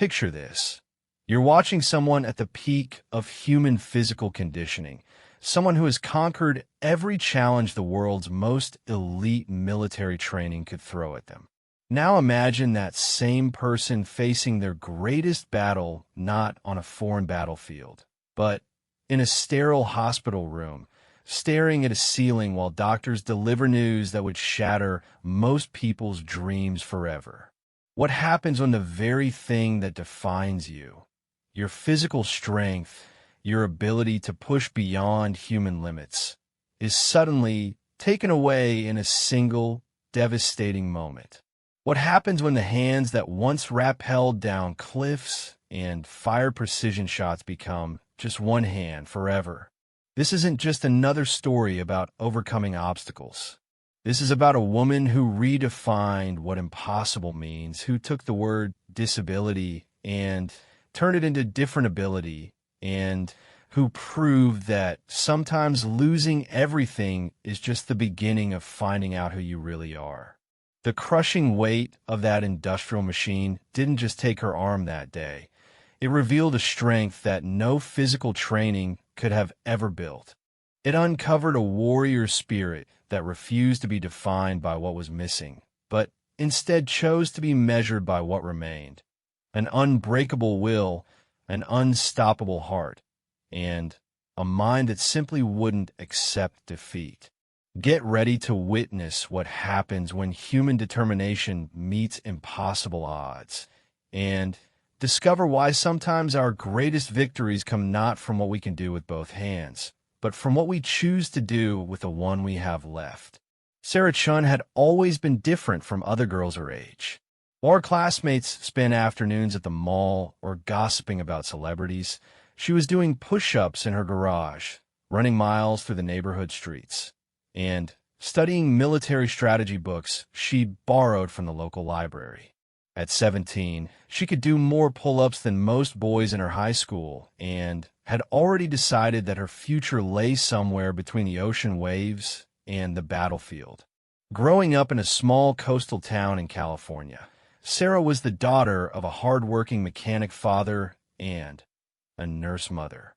Picture this. You're watching someone at the peak of human physical conditioning, someone who has conquered every challenge the world's most elite military training could throw at them. Now imagine that same person facing their greatest battle not on a foreign battlefield, but in a sterile hospital room, staring at a ceiling while doctors deliver news that would shatter most people's dreams forever. What happens when the very thing that defines you, your physical strength, your ability to push beyond human limits, is suddenly taken away in a single, devastating moment? What happens when the hands that once rappelled down cliffs and fired precision shots become just one hand forever? This isn't just another story about overcoming obstacles. This is about a woman who redefined what impossible means, who took the word disability and turned it into different ability, and who proved that sometimes losing everything is just the beginning of finding out who you really are. The crushing weight of that industrial machine didn't just take her arm that day. It revealed a strength that no physical training could have ever built. It uncovered a warrior spirit that refused to be defined by what was missing, but instead chose to be measured by what remained. An unbreakable will, an unstoppable heart, and a mind that simply wouldn't accept defeat. Get ready to witness what happens when human determination meets impossible odds, and discover why sometimes our greatest victories come not from what we can do with both hands, but from what we choose to do with the one we have left. Sarah Chun had always been different from other girls her age. While her classmates spent afternoons at the mall or gossiping about celebrities, she was doing push-ups in her garage, running miles through the neighborhood streets, and studying military strategy books she borrowed from the local library. At 17, she could do more pull-ups than most boys in her high school and had already decided that her future lay somewhere between the ocean waves and the battlefield. Growing up in a small coastal town in California, Sarah was the daughter of a hard-working mechanic father and a nurse mother.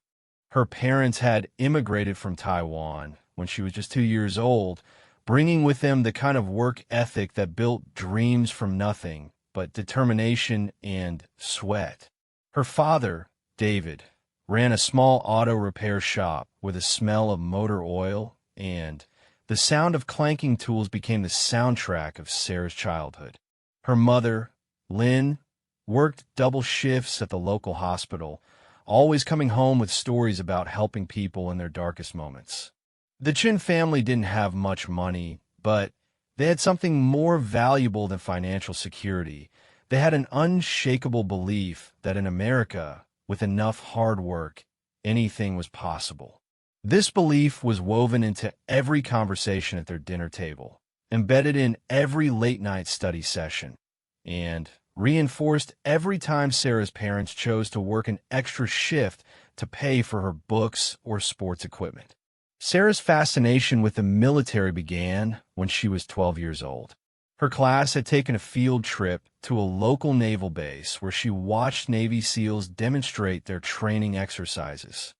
Her parents had immigrated from Taiwan when she was just 2 years old, bringing with them the kind of work ethic that built dreams from nothing but determination and sweat. Her father, David, ran a small auto repair shop where the smell of motor oil and the sound of clanking tools became the soundtrack of Sarah's childhood. Her mother, Lynn, worked double shifts at the local hospital, always coming home with stories about helping people in their darkest moments. The Chin family didn't have much money, but they had something more valuable than financial security. They had an unshakable belief that in America, with enough hard work, anything was possible. This belief was woven into every conversation at their dinner table, embedded in every late-night study session, and reinforced every time Sarah's parents chose to work an extra shift to pay for her books or sports equipment. Sarah's fascination with the military began when she was 12 years old. Her class had taken a field trip to a local naval base where she watched Navy SEALs demonstrate their training exercises.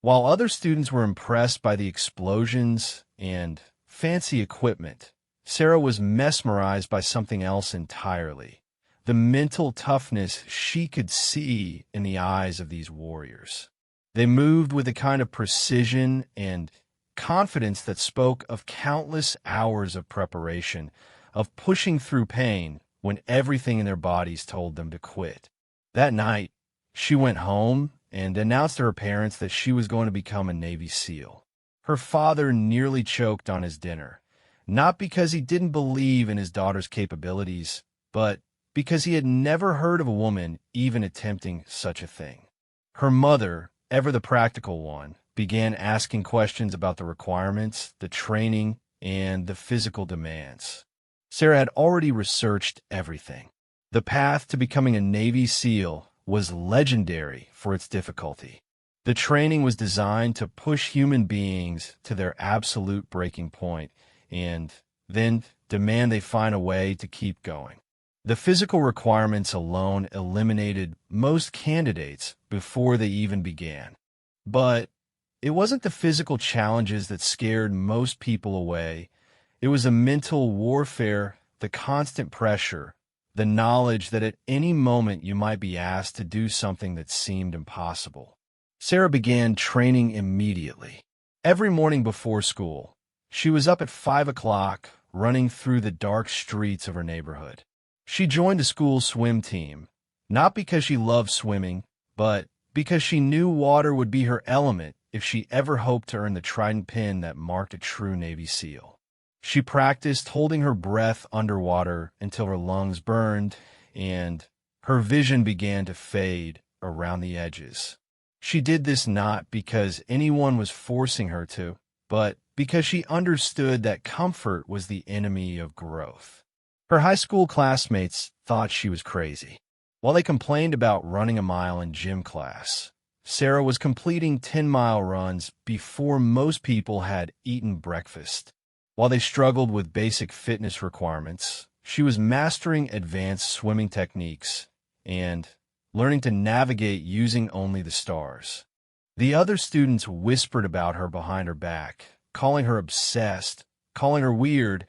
While other students were impressed by the explosions and fancy equipment, Sarah was mesmerized by something else entirely: the mental toughness she could see in the eyes of these warriors. They moved with a kind of precision and confidence that spoke of countless hours of preparation, of pushing through pain when everything in their bodies told them to quit. That night, she went home and announced to her parents that she was going to become a Navy SEAL. Her father nearly choked on his dinner, not because he didn't believe in his daughter's capabilities, but because he had never heard of a woman even attempting such a thing. Her mother, ever the practical one, began asking questions about the requirements, the training, and the physical demands. Sarah had already researched everything. The path to becoming a Navy SEAL was legendary for its difficulty. The training was designed to push human beings to their absolute breaking point and then demand they find a way to keep going. The physical requirements alone eliminated most candidates before they even began. But it wasn't the physical challenges that scared most people away. It was the mental warfare, the constant pressure, the knowledge that at any moment you might be asked to do something that seemed impossible. Sarah began training immediately. Every morning before school, she was up at 5 o'clock, running through the dark streets of her neighborhood. She joined a school swim team, not because she loved swimming, but because she knew water would be her element if she ever hoped to earn the trident pin that marked a true Navy SEAL. She practiced holding her breath underwater until her lungs burned and her vision began to fade around the edges. She did this not because anyone was forcing her to, but because she understood that comfort was the enemy of growth. Her high school classmates thought she was crazy. While they complained about running a mile in gym class, Sarah was completing 10-mile runs before most people had eaten breakfast. While they struggled with basic fitness requirements, she was mastering advanced swimming techniques and learning to navigate using only the stars. The other students whispered about her behind her back, calling her obsessed, calling her weird,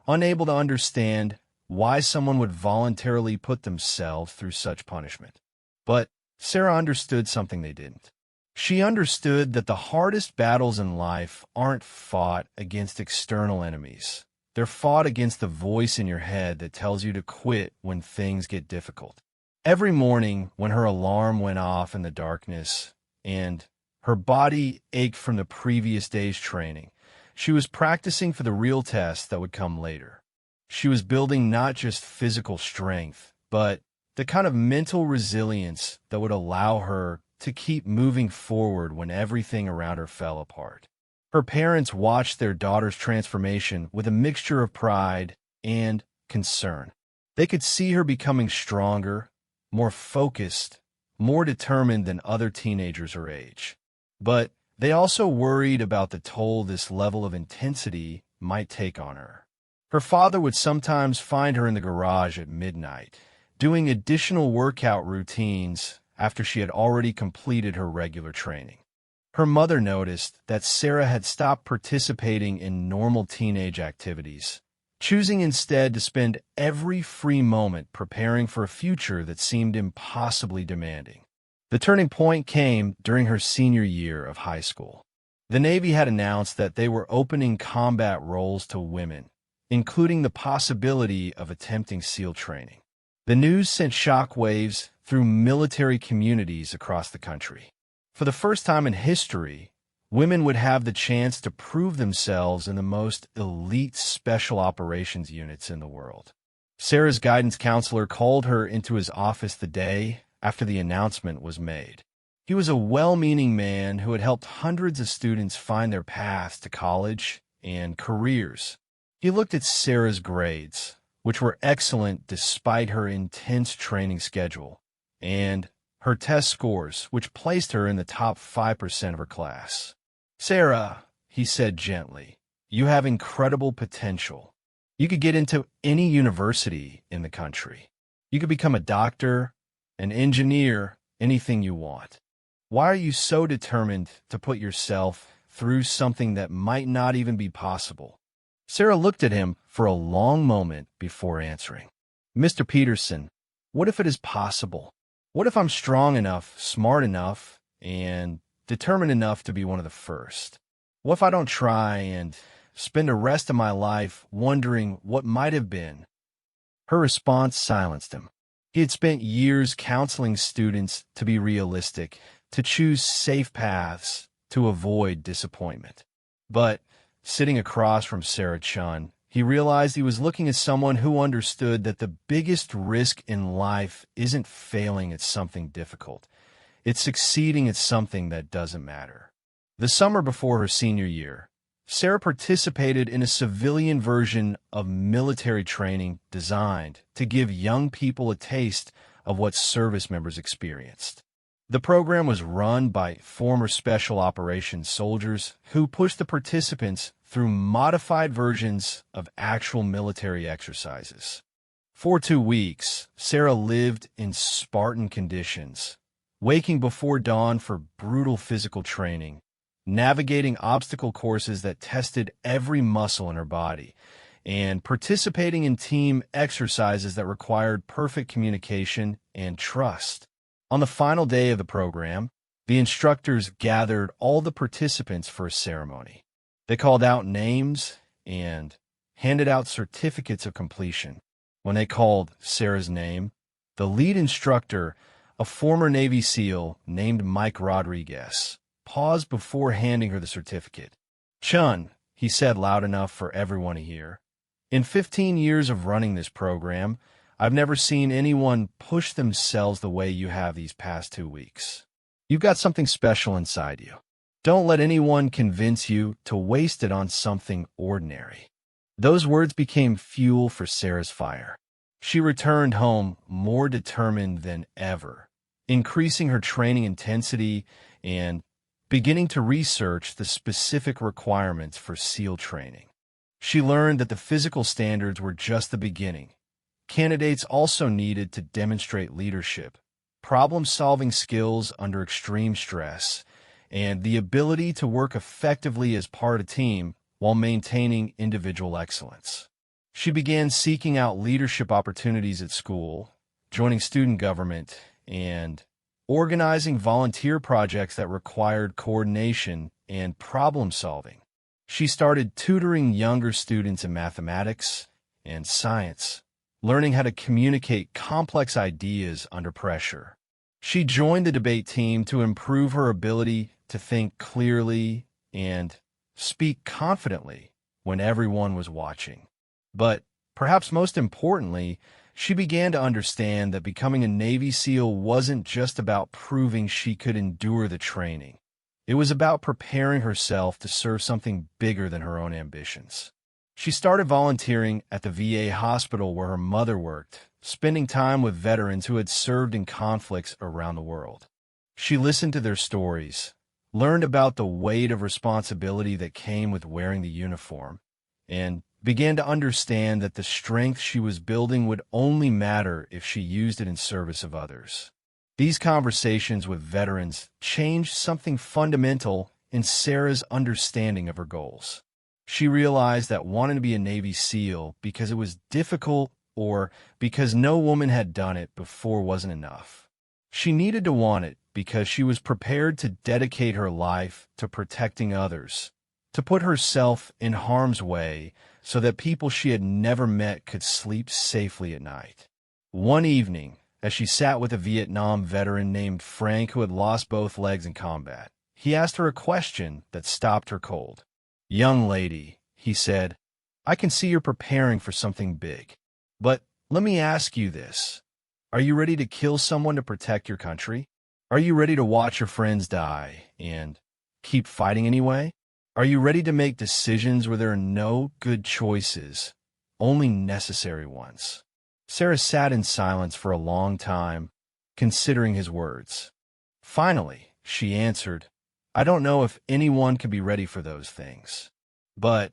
unable to understand why someone would voluntarily put themselves through such punishment. But Sarah understood something they didn't. She understood that the hardest battles in life aren't fought against external enemies. They're fought against the voice in your head that tells you to quit when things get difficult. Every morning when her alarm went off in the darkness and her body ached from the previous day's training, she was practicing for the real test that would come later. She was building not just physical strength, but the kind of mental resilience that would allow her to keep moving forward when everything around her fell apart. Her parents watched their daughter's transformation with a mixture of pride and concern. They could see her becoming stronger, more focused, more determined than other teenagers her age. But they also worried about the toll this level of intensity might take on her. Her father would sometimes find her in the garage at midnight, doing additional workout routines after she had already completed her regular training. Her mother noticed that Sarah had stopped participating in normal teenage activities, choosing instead to spend every free moment preparing for a future that seemed impossibly demanding. The turning point came during her senior year of high school. The Navy had announced that they were opening combat roles to women, including the possibility of attempting SEAL training. The news sent shockwaves through military communities across the country. For the first time in history, women would have the chance to prove themselves in the most elite special operations units in the world. Sarah's guidance counselor called her into his office the day after the announcement was made. He was a well-meaning man who had helped hundreds of students find their paths to college and careers. He looked at Sarah's grades, which were excellent despite her intense training schedule, and her test scores, which placed her in the top 5% of her class. "Sarah," he said gently, "you have incredible potential. You could get into any university in the country. You could become a doctor, an engineer, anything you want. Why are you so determined to put yourself through something that might not even be possible?" Sarah looked at him for a long moment before answering. "Mr. Peterson, what if it is possible? What if I'm strong enough, smart enough, and determined enough to be one of the first? What if I don't try and spend the rest of my life wondering what might have been?" Her response silenced him. He had spent years counseling students to be realistic, to choose safe paths, to avoid disappointment. But sitting across from Sarah Chun, he realized he was looking at someone who understood that the biggest risk in life isn't failing at something difficult. It's succeeding at something that doesn't matter. The summer before her senior year, Sarah participated in a civilian version of military training designed to give young people a taste of what service members experienced. The program was run by former special operations soldiers who pushed the participants through modified versions of actual military exercises. For 2 weeks, Sarah lived in Spartan conditions, waking before dawn for brutal physical training, navigating obstacle courses that tested every muscle in her body, and participating in team exercises that required perfect communication and trust. On the final day of the program, the instructors gathered all the participants for a ceremony. They called out names and handed out certificates of completion. When they called Sarah's name, the lead instructor, a former Navy SEAL named Mike Rodriguez, paused before handing her the certificate. "Chun," he said loud enough for everyone to hear, "in 15 years of running this program, I've never seen anyone push themselves the way you have these past 2 weeks. You've got something special inside you. Don't let anyone convince you to waste it on something ordinary." Those words became fuel for Sarah's fire. She returned home more determined than ever, increasing her training intensity and beginning to research the specific requirements for SEAL training. She learned that the physical standards were just the beginning. Candidates also needed to demonstrate leadership, problem-solving skills under extreme stress, and the ability to work effectively as part of a team while maintaining individual excellence. She began seeking out leadership opportunities at school, joining student government, and organizing volunteer projects that required coordination and problem-solving. She started tutoring younger students in mathematics and science, learning how to communicate complex ideas under pressure. She joined the debate team to improve her ability to think clearly and speak confidently when everyone was watching. But perhaps most importantly, she began to understand that becoming a Navy SEAL wasn't just about proving she could endure the training. It was about preparing herself to serve something bigger than her own ambitions. She started volunteering at the VA hospital where her mother worked, spending time with veterans who had served in conflicts around the world. She listened to their stories, learned about the weight of responsibility that came with wearing the uniform, and began to understand that the strength she was building would only matter if she used it in service of others. These conversations with veterans changed something fundamental in Sarah's understanding of her goals. She realized that wanting to be a Navy SEAL because it was difficult or because no woman had done it before wasn't enough. She needed to want it because she was prepared to dedicate her life to protecting others, to put herself in harm's way so that people she had never met could sleep safely at night. One evening, as she sat with a Vietnam veteran named Frank who had lost both legs in combat, he asked her a question that stopped her cold. "Young lady," he said, "I can see you're preparing for something big. But let me ask you this. Are you ready to kill someone to protect your country? Are you ready to watch your friends die and keep fighting anyway? Are you ready to make decisions where there are no good choices, only necessary ones?" Sarah sat in silence for a long time, considering his words. Finally, she answered, "I don't know if anyone can be ready for those things, but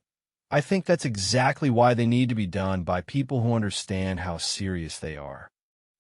I think that's exactly why they need to be done by people who understand how serious they are."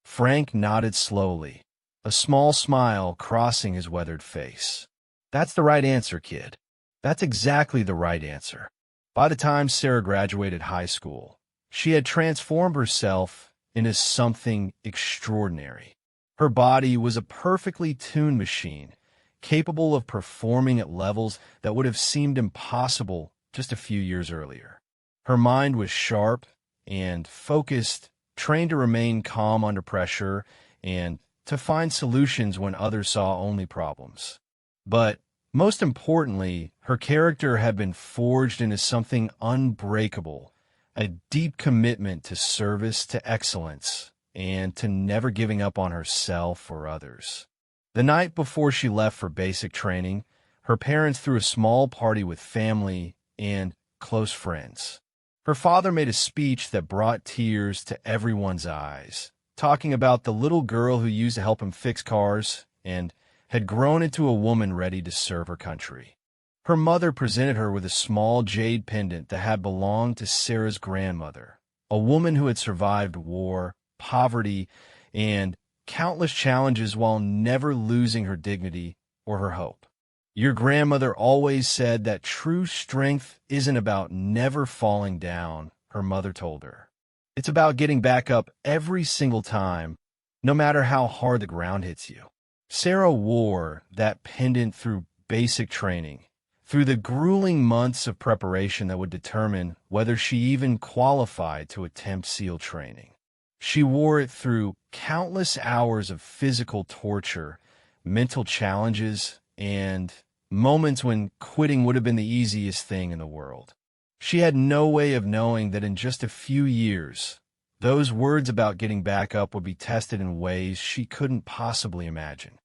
Frank nodded slowly, a small smile crossing his weathered face. "That's the right answer, kid. That's exactly the right answer." By the time Sarah graduated high school, she had transformed herself into something extraordinary. Her body was a perfectly tuned machine, capable of performing at levels that would have seemed impossible just a few years earlier. Her mind was sharp and focused, trained to remain calm under pressure and to find solutions when others saw only problems. But most importantly, her character had been forged into something unbreakable, a deep commitment to service, to excellence, and to never giving up on herself or others. The night before she left for basic training, her parents threw a small party with family and close friends. Her father made a speech that brought tears to everyone's eyes, talking about the little girl who used to help him fix cars and had grown into a woman ready to serve her country. Her mother presented her with a small jade pendant that had belonged to Sarah's grandmother, a woman who had survived war, poverty, and countless challenges while never losing her dignity or her hope. Your grandmother always said that true strength isn't about never falling down, her mother told her. It's about getting back up every single time, no matter how hard the ground hits you. Sarah wore that pendant through basic training, through the grueling months of preparation that would determine whether she even qualified to attempt SEAL training. She wore it through countless hours of physical torture, mental challenges, and moments when quitting would have been the easiest thing in the world. She had no way of knowing that in just a few years, those words about getting back up would be tested in ways she couldn't possibly imagine.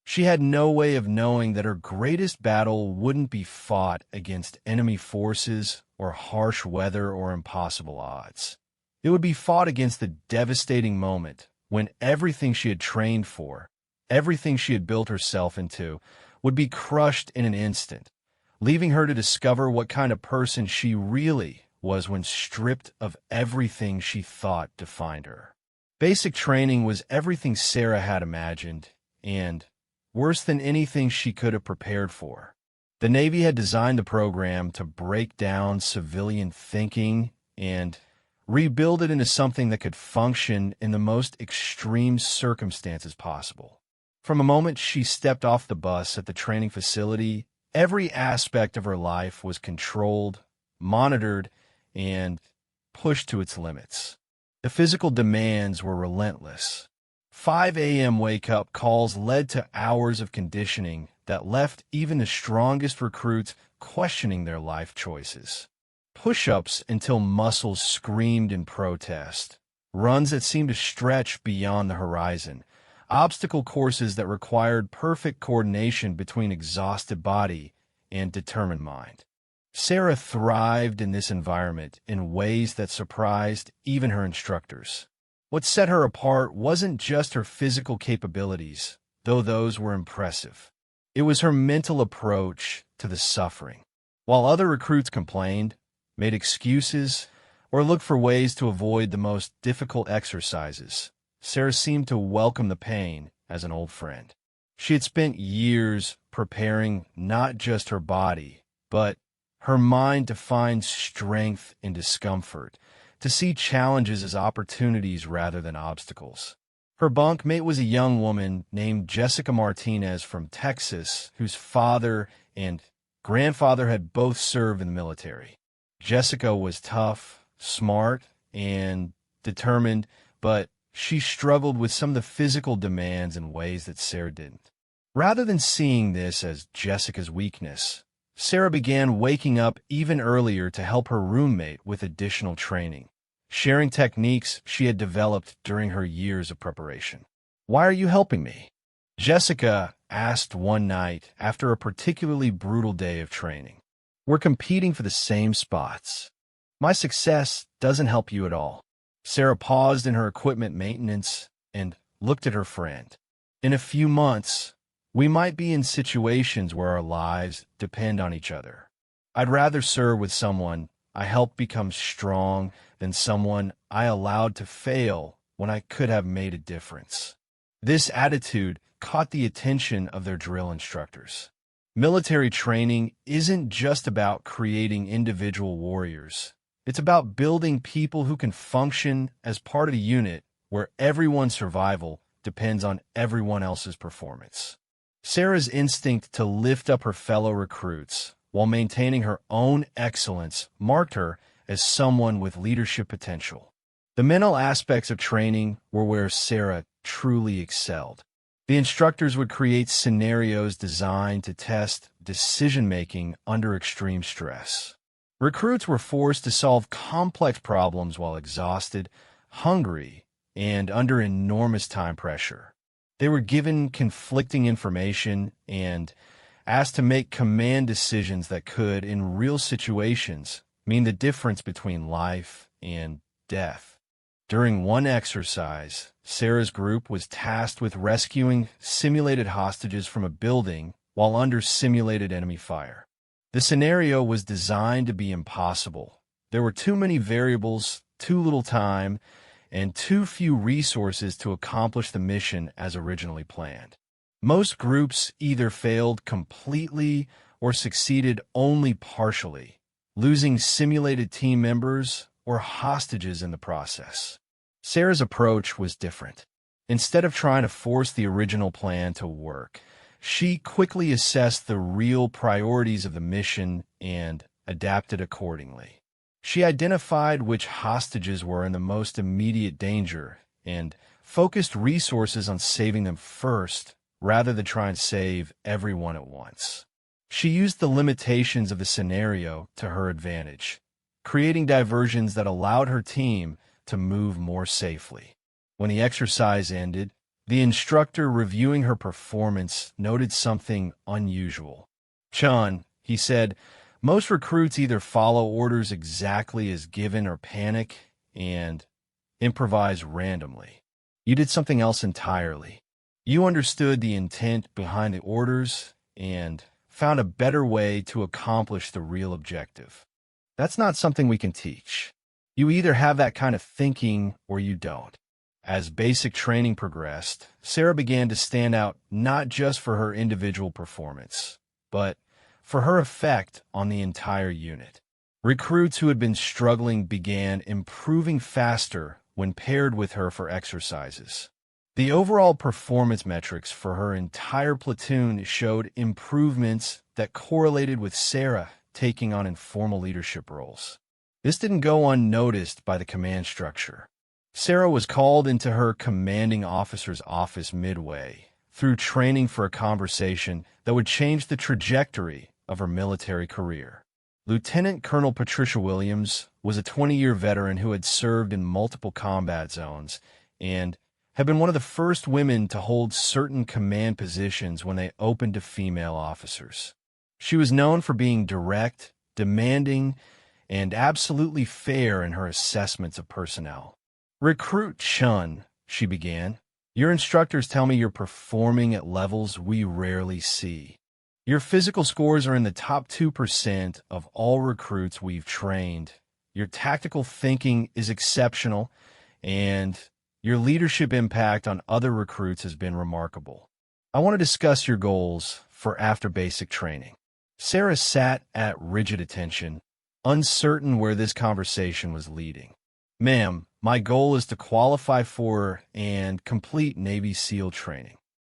She had no way of knowing that her greatest battle wouldn't be fought against enemy forces or harsh weather or impossible odds. It would be fought against the devastating moment when everything she had trained for, everything she had built herself into, would be crushed in an instant, leaving her to discover what kind of person she really was when stripped of everything she thought defined her. Basic training was everything Sarah had imagined, and worse than anything she could have prepared for. The Navy had designed the program to break down civilian thinking and rebuild it into something that could function in the most extreme circumstances possible. From the moment she stepped off the bus at the training facility, every aspect of her life was controlled, monitored, and pushed to its limits. The physical demands were relentless. 5 a.m. wake-up calls led to hours of conditioning that left even the strongest recruits questioning their life choices. Push-ups until muscles screamed in protest, runs that seemed to stretch beyond the horizon, obstacle courses that required perfect coordination between exhausted body and determined mind. Sarah thrived in this environment in ways that surprised even her instructors. What set her apart wasn't just her physical capabilities, though those were impressive. It was her mental approach to the suffering. While other recruits complained, made excuses, or looked for ways to avoid the most difficult exercises, Sarah seemed to welcome the pain as an old friend. She had spent years preparing not just her body, but her mind to find strength in discomfort, to see challenges as opportunities rather than obstacles. Her bunkmate was a young woman named Jessica Martinez from Texas, whose father and grandfather had both served in the military. Jessica was tough, smart, and determined, but she struggled with some of the physical demands in ways that Sarah didn't. Rather than seeing this as Jessica's weakness, Sarah began waking up even earlier to help her roommate with additional training, sharing techniques she had developed during her years of preparation. "Why are you helping me?" Jessica asked one night after a particularly brutal day of training. "We're competing for the same spots. My success doesn't help you at all." Sarah paused in her equipment maintenance and looked at her friend. "In a few months, we might be in situations where our lives depend on each other. I'd rather serve with someone I helped become strong than someone I allowed to fail when I could have made a difference." This attitude caught the attention of their drill instructors. Military training isn't just about creating individual warriors. It's about building people who can function as part of a unit where everyone's survival depends on everyone else's performance. Sarah's instinct to lift up her fellow recruits while maintaining her own excellence marked her as someone with leadership potential. The mental aspects of training were where Sarah truly excelled. The instructors would create scenarios designed to test decision-making under extreme stress. Recruits were forced to solve complex problems while exhausted, hungry, and under enormous time pressure. They were given conflicting information and asked to make command decisions that could, in real situations, mean the difference between life and death. During one exercise, Sarah's group was tasked with rescuing simulated hostages from a building while under simulated enemy fire. The scenario was designed to be impossible. There were too many variables, too little time, and too few resources to accomplish the mission as originally planned. Most groups either failed completely or succeeded only partially, losing simulated team members or hostages in the process. Sarah's approach was different. Instead of trying to force the original plan to work, she quickly assessed the real priorities of the mission and adapted accordingly. She identified which hostages were in the most immediate danger and focused resources on saving them first rather than try and save everyone at once. She used the limitations of the scenario to her advantage, creating diversions that allowed her team to move more safely. When the exercise ended, the instructor reviewing her performance noted something unusual. "Chun," he said, "most recruits either follow orders exactly as given or panic and improvise randomly. You did something else entirely. You understood the intent behind the orders and found a better way to accomplish the real objective. That's not something we can teach. You either have that kind of thinking or you don't." As basic training progressed, Sarah began to stand out not just for her individual performance, but for her effect on the entire unit. Recruits who had been struggling began improving faster when paired with her for exercises. The overall performance metrics for her entire platoon showed improvements that correlated with Sarah taking on informal leadership roles. This didn't go unnoticed by the command structure. Sarah was called into her commanding officer's office midway through training for a conversation that would change the trajectory of her military career. Lieutenant Colonel Patricia Williams was a 20-year veteran who had served in multiple combat zones and had been one of the first women to hold certain command positions when they opened to female officers. She was known for being direct, demanding, and absolutely fair in her assessments of personnel. "Recruit Chun," she began, "your instructors tell me you're performing at levels we rarely see. Your physical scores are in the top 2% of all recruits we've trained. Your tactical thinking is exceptional, and your leadership impact on other recruits has been remarkable. I want to discuss your goals for after basic training." Sarah sat at rigid attention, uncertain where this conversation was leading. "Ma'am, my goal is to qualify for and complete Navy SEAL training."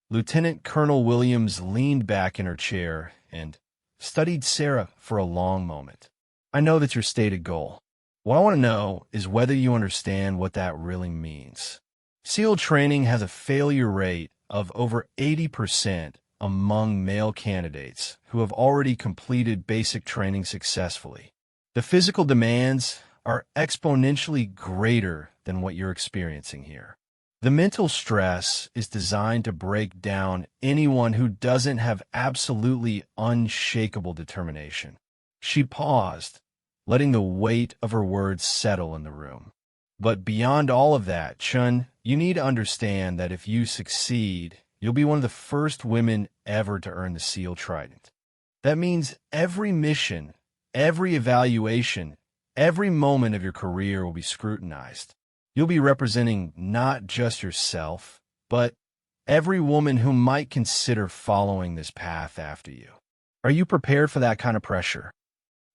Lieutenant Colonel Williams leaned back in her chair and studied Sarah for a long moment. "I know that's your stated goal. What I want to know is whether you understand what that really means. SEAL training has a failure rate of over 80% among male candidates who have already completed basic training successfully. The physical demands are exponentially greater than what you're experiencing here. The mental stress is designed to break down anyone who doesn't have absolutely unshakable determination." She paused, letting the weight of her words settle in the room. "But beyond all of that, Chun, you need to understand that if you succeed, you'll be one of the first women ever to earn the SEAL Trident. That means every mission, every evaluation, every moment of your career will be scrutinized. You'll be representing not just yourself, but every woman who might consider following this path after you. Are you prepared for that kind of pressure?"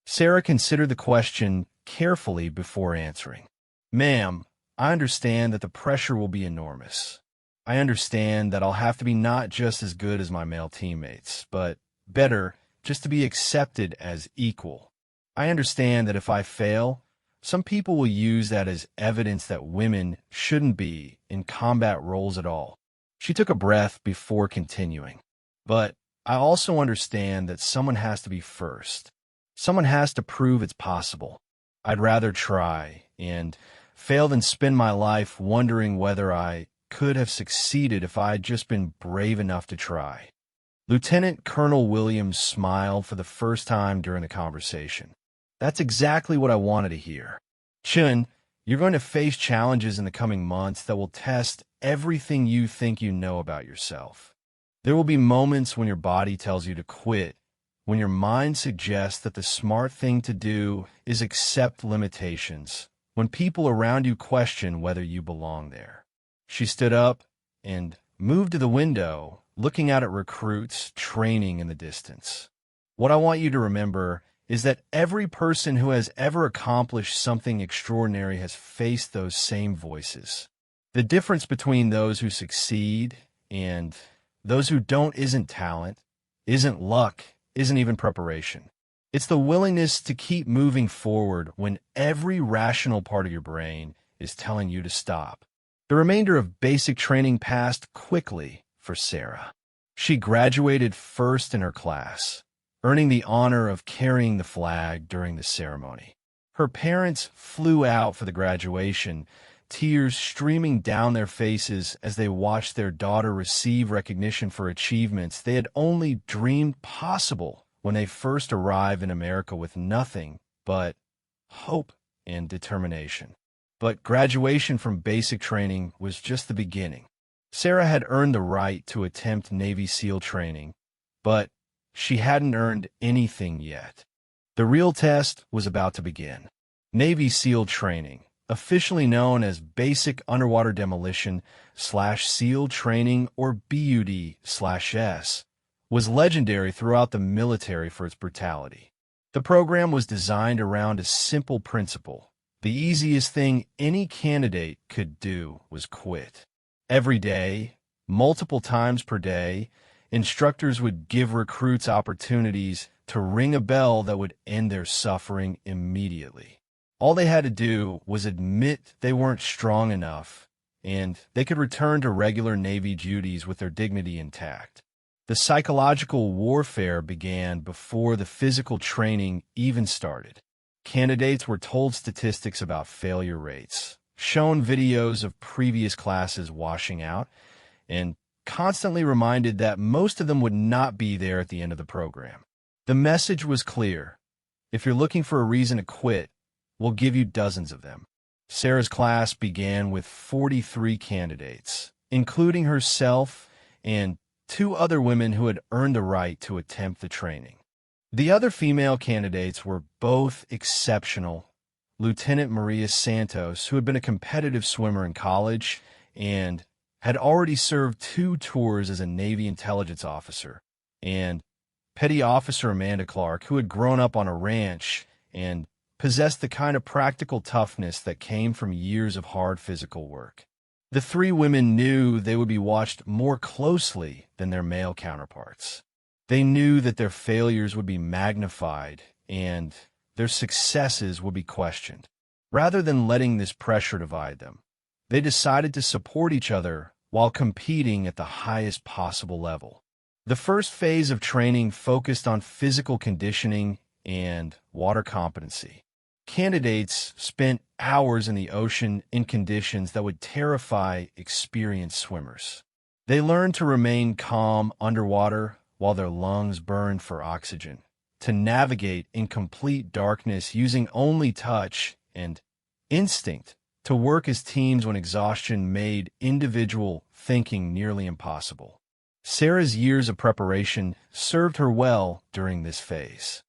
Sarah considered the question carefully before answering. "Ma'am, I understand that the pressure will be enormous. I understand that I'll have to be not just as good as my male teammates, but better just to be accepted as equal. I understand that if I fail, some people will use that as evidence that women shouldn't be in combat roles at all." She took a breath before continuing. "But I also understand that someone has to be first. Someone has to prove it's possible. I'd rather try and fail than spend my life wondering whether I could have succeeded if I had just been brave enough to try." Lieutenant Colonel Williams smiled for the first time during the conversation. "That's exactly what I wanted to hear. Chun, you're going to face challenges in the coming months that will test everything you think you know about yourself. There will be moments when your body tells you to quit, when your mind suggests that the smart thing to do is accept limitations, when people around you question whether you belong there. She stood up and moved to the window, looking out at recruits training in the distance. What I want you to remember is that every person who has ever accomplished something extraordinary has faced those same voices. The difference between those who succeed and those who don't isn't talent, isn't luck, isn't even preparation. It's the willingness to keep moving forward when every rational part of your brain is telling you to stop. The remainder of basic training passed quickly for Sarah. She graduated first in her class, earning the honor of carrying the flag during the ceremony. Her parents flew out for the graduation, tears streaming down their faces as they watched their daughter receive recognition for achievements they had only dreamed possible when they first arrived in America with nothing but hope and determination. But graduation from basic training was just the beginning. Sarah had earned the right to attempt Navy SEAL training, but she hadn't earned anything yet. The real test was about to begin. Navy SEAL training, officially known as Basic Underwater Demolition/SEAL Training or BUD/S, was legendary throughout the military for its brutality. The program was designed around a simple principle. The easiest thing any candidate could do was quit. Every day, multiple times per day, instructors would give recruits opportunities to ring a bell that would end their suffering immediately. All they had to do was admit they weren't strong enough, and they could return to regular Navy duties with their dignity intact. The psychological warfare began before the physical training even started. Candidates were told statistics about failure rates, shown videos of previous classes washing out, and constantly reminded that most of them would not be there at the end of the program. The message was clear. If you're looking for a reason to quit, we'll give you dozens of them. Sarah's class began with 43 candidates, including herself and 2 other women who had earned the right to attempt the training. The other female candidates were both exceptional. Lieutenant Maria Santos, who had been a competitive swimmer in college and had already served 2 tours as a Navy intelligence officer, and Petty Officer Amanda Clark, who had grown up on a ranch and possessed the kind of practical toughness that came from years of hard physical work. The 3 women knew they would be watched more closely than their male counterparts. They knew that their failures would be magnified and their successes would be questioned. Rather than letting this pressure divide them, they decided to support each other while competing at the highest possible level. The first phase of training focused on physical conditioning and water competency. Candidates spent hours in the ocean in conditions that would terrify experienced swimmers. They learned to remain calm underwater while their lungs burned for oxygen, to navigate in complete darkness using only touch and instinct, to work as teams when exhaustion made individual thinking nearly impossible. Sarah's years of preparation served her well during this phase.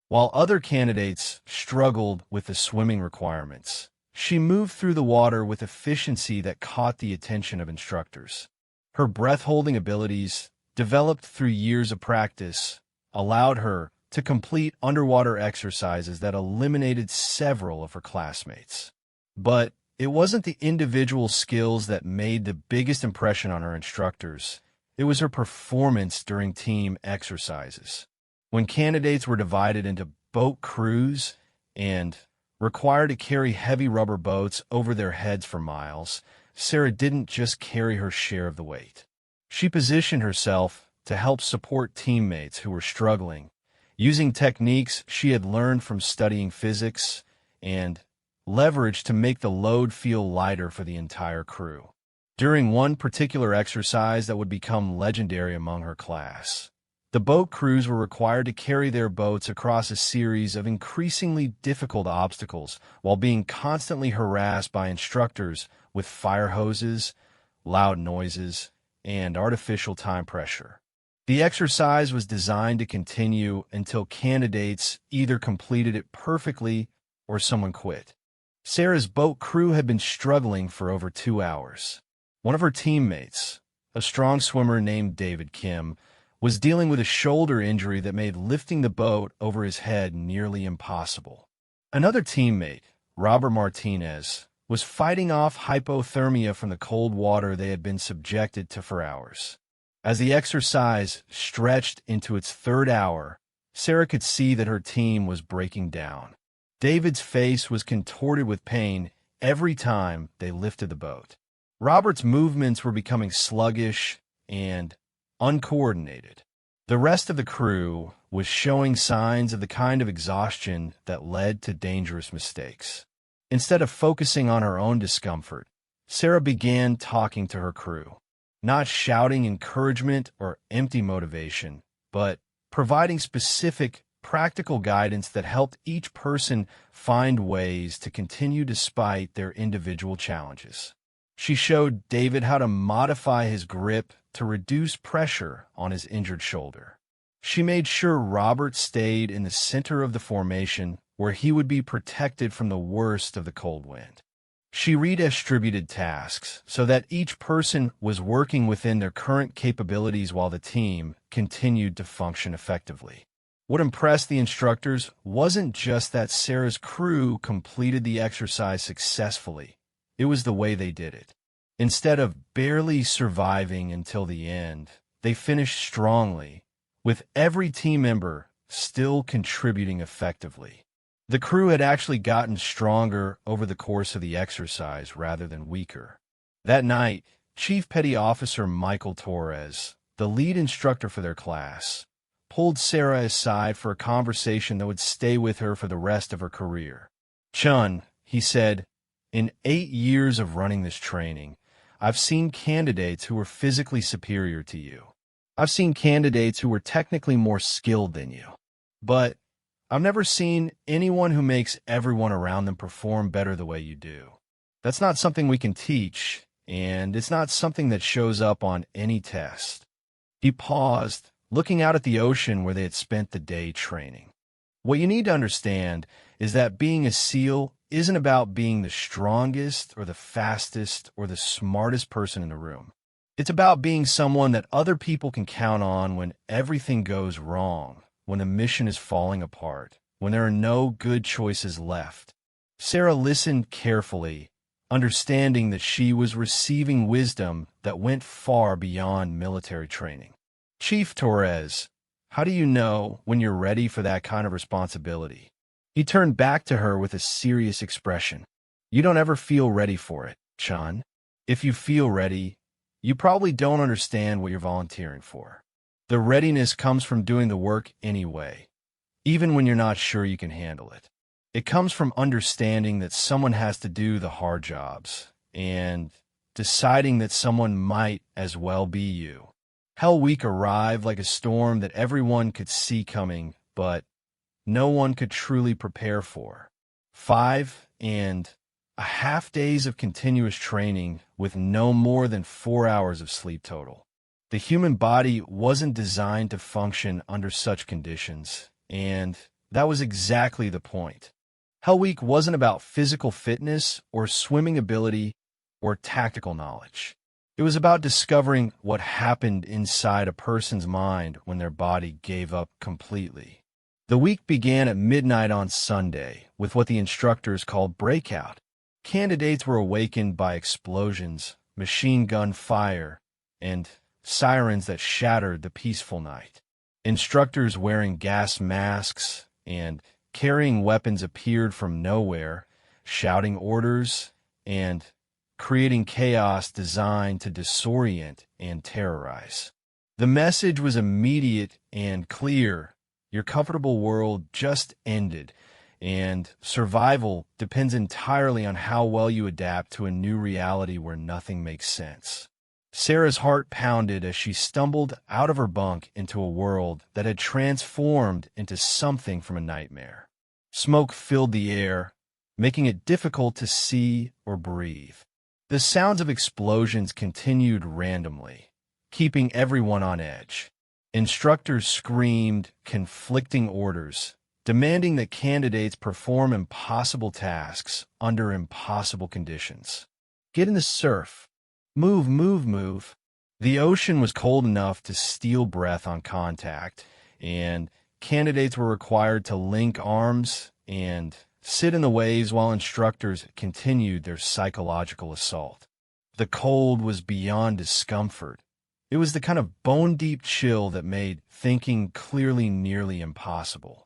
While other candidates struggled with the swimming requirements, she moved through the water with efficiency that caught the attention of instructors. Her breath-holding abilities, developed through years of practice, allowed her to complete underwater exercises that eliminated several of her classmates. But it wasn't the individual skills that made the biggest impression on her instructors. It was her performance during team exercises. When candidates were divided into boat crews and required to carry heavy rubber boats over their heads for miles, Sarah didn't just carry her share of the weight. She positioned herself to help support teammates who were struggling, using techniques she had learned from studying physics and leverage to make the load feel lighter for the entire crew. During one particular exercise that would become legendary among her class, the boat crews were required to carry their boats across a series of increasingly difficult obstacles while being constantly harassed by instructors with fire hoses, loud noises, and artificial time pressure. The exercise was designed to continue until candidates either completed it perfectly or someone quit. Sarah's boat crew had been struggling for over 2 hours. One of her teammates, a strong swimmer named David Kim, was dealing with a shoulder injury that made lifting the boat over his head nearly impossible. Another teammate, Robert Martinez, was fighting off hypothermia from the cold water they had been subjected to for hours. As the exercise stretched into its third hour, Sarah could see that her team was breaking down. David's face was contorted with pain every time they lifted the boat. Robert's movements were becoming sluggish and uncoordinated. The rest of the crew was showing signs of the kind of exhaustion that led to dangerous mistakes. Instead of focusing on her own discomfort, Sarah began talking to her crew, not shouting encouragement or empty motivation, but providing specific, practical guidance that helped each person find ways to continue despite their individual challenges. She showed David how to modify his grip to reduce pressure on his injured shoulder. She made sure Robert stayed in the center of the formation where he would be protected from the worst of the cold wind. She redistributed tasks so that each person was working within their current capabilities while the team continued to function effectively. What impressed the instructors wasn't just that Sarah's crew completed the exercise successfully, it was the way they did it. Instead of barely surviving until the end, they finished strongly, with every team member still contributing effectively. The crew had actually gotten stronger over the course of the exercise rather than weaker. That night, Chief Petty Officer Michael Torres, the lead instructor for their class, pulled Sarah aside for a conversation that would stay with her for the rest of her career. "Chun," he said, "in 8 years of running this training, I've seen candidates who were physically superior to you. I've seen candidates who were technically more skilled than you. But I've never seen anyone who makes everyone around them perform better the way you do. That's not something we can teach, and it's not something that shows up on any test." He paused, looking out at the ocean where they had spent the day training. What you need to understand is that being a SEAL isn't about being the strongest or the fastest or the smartest person in the room. It's about being someone that other people can count on when everything goes wrong, when the mission is falling apart, when there are no good choices left. Sarah listened carefully, understanding that she was receiving wisdom that went far beyond military training. "Chief Torres, how do you know when you're ready for that kind of responsibility?" He turned back to her with a serious expression. "You don't ever feel ready for it, Chun. If you feel ready, you probably don't understand what you're volunteering for. The readiness comes from doing the work anyway, even when you're not sure you can handle it. It comes from understanding that someone has to do the hard jobs, and deciding that someone might as well be you. Hell Week arrived like a storm that everyone could see coming, but no one could truly prepare for. 5.5 days of continuous training with no more than 4 hours of sleep total. The human body wasn't designed to function under such conditions, and that was exactly the point. Hell Week wasn't about physical fitness or swimming ability or tactical knowledge. It was about discovering what happened inside a person's mind when their body gave up completely. The week began at midnight on Sunday with what the instructors called breakout. Candidates were awakened by explosions, machine gun fire, and sirens that shattered the peaceful night. Instructors wearing gas masks and carrying weapons appeared from nowhere, shouting orders and creating chaos designed to disorient and terrorize. The message was immediate and clear. Your comfortable world just ended, and survival depends entirely on how well you adapt to a new reality where nothing makes sense. Sarah's heart pounded as she stumbled out of her bunk into a world that had transformed into something from a nightmare. Smoke filled the air, making it difficult to see or breathe. The sounds of explosions continued randomly, keeping everyone on edge. Instructors screamed conflicting orders, demanding that candidates perform impossible tasks under impossible conditions. Get in the surf. Move, move, move. The ocean was cold enough to steal breath on contact, and candidates were required to link arms and sit in the waves while instructors continued their psychological assault. The cold was beyond discomfort. It was the kind of bone-deep chill that made thinking clearly nearly impossible.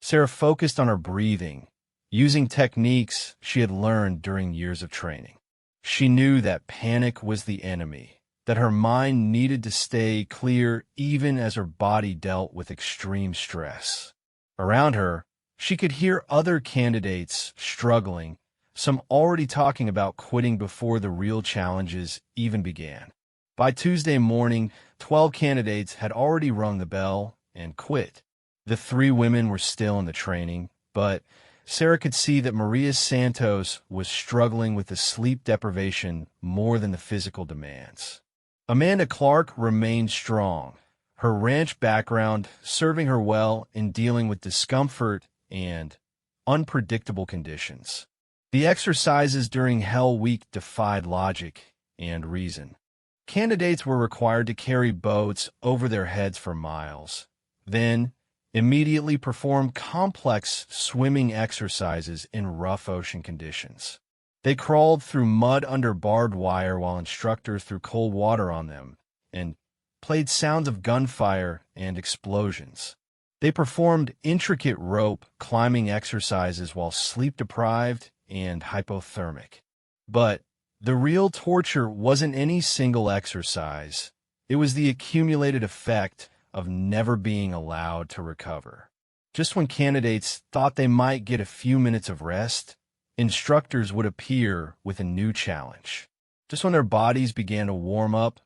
Sarah focused on her breathing, using techniques she had learned during years of training. She knew that panic was the enemy, that her mind needed to stay clear even as her body dealt with extreme stress. Around her, she could hear other candidates struggling, some already talking about quitting before the real challenges even began. By Tuesday morning, 12 candidates had already rung the bell and quit. The 3 women were still in the training, but Sarah could see that Maria Santos was struggling with the sleep deprivation more than the physical demands. Amanda Clark remained strong, her ranch background serving her well in dealing with discomfort and unpredictable conditions. The exercises during Hell Week defied logic and reason. Candidates were required to carry boats over their heads for miles, then immediately perform complex swimming exercises in rough ocean conditions. They crawled through mud under barbed wire while instructors threw cold water on them and played sounds of gunfire and explosions. They performed intricate rope climbing exercises while sleep-deprived and hypothermic. But the real torture wasn't any single exercise. It was the accumulated effect of never being allowed to recover. Just when candidates thought they might get a few minutes of rest, instructors would appear with a new challenge. Just when their bodies began to warm up,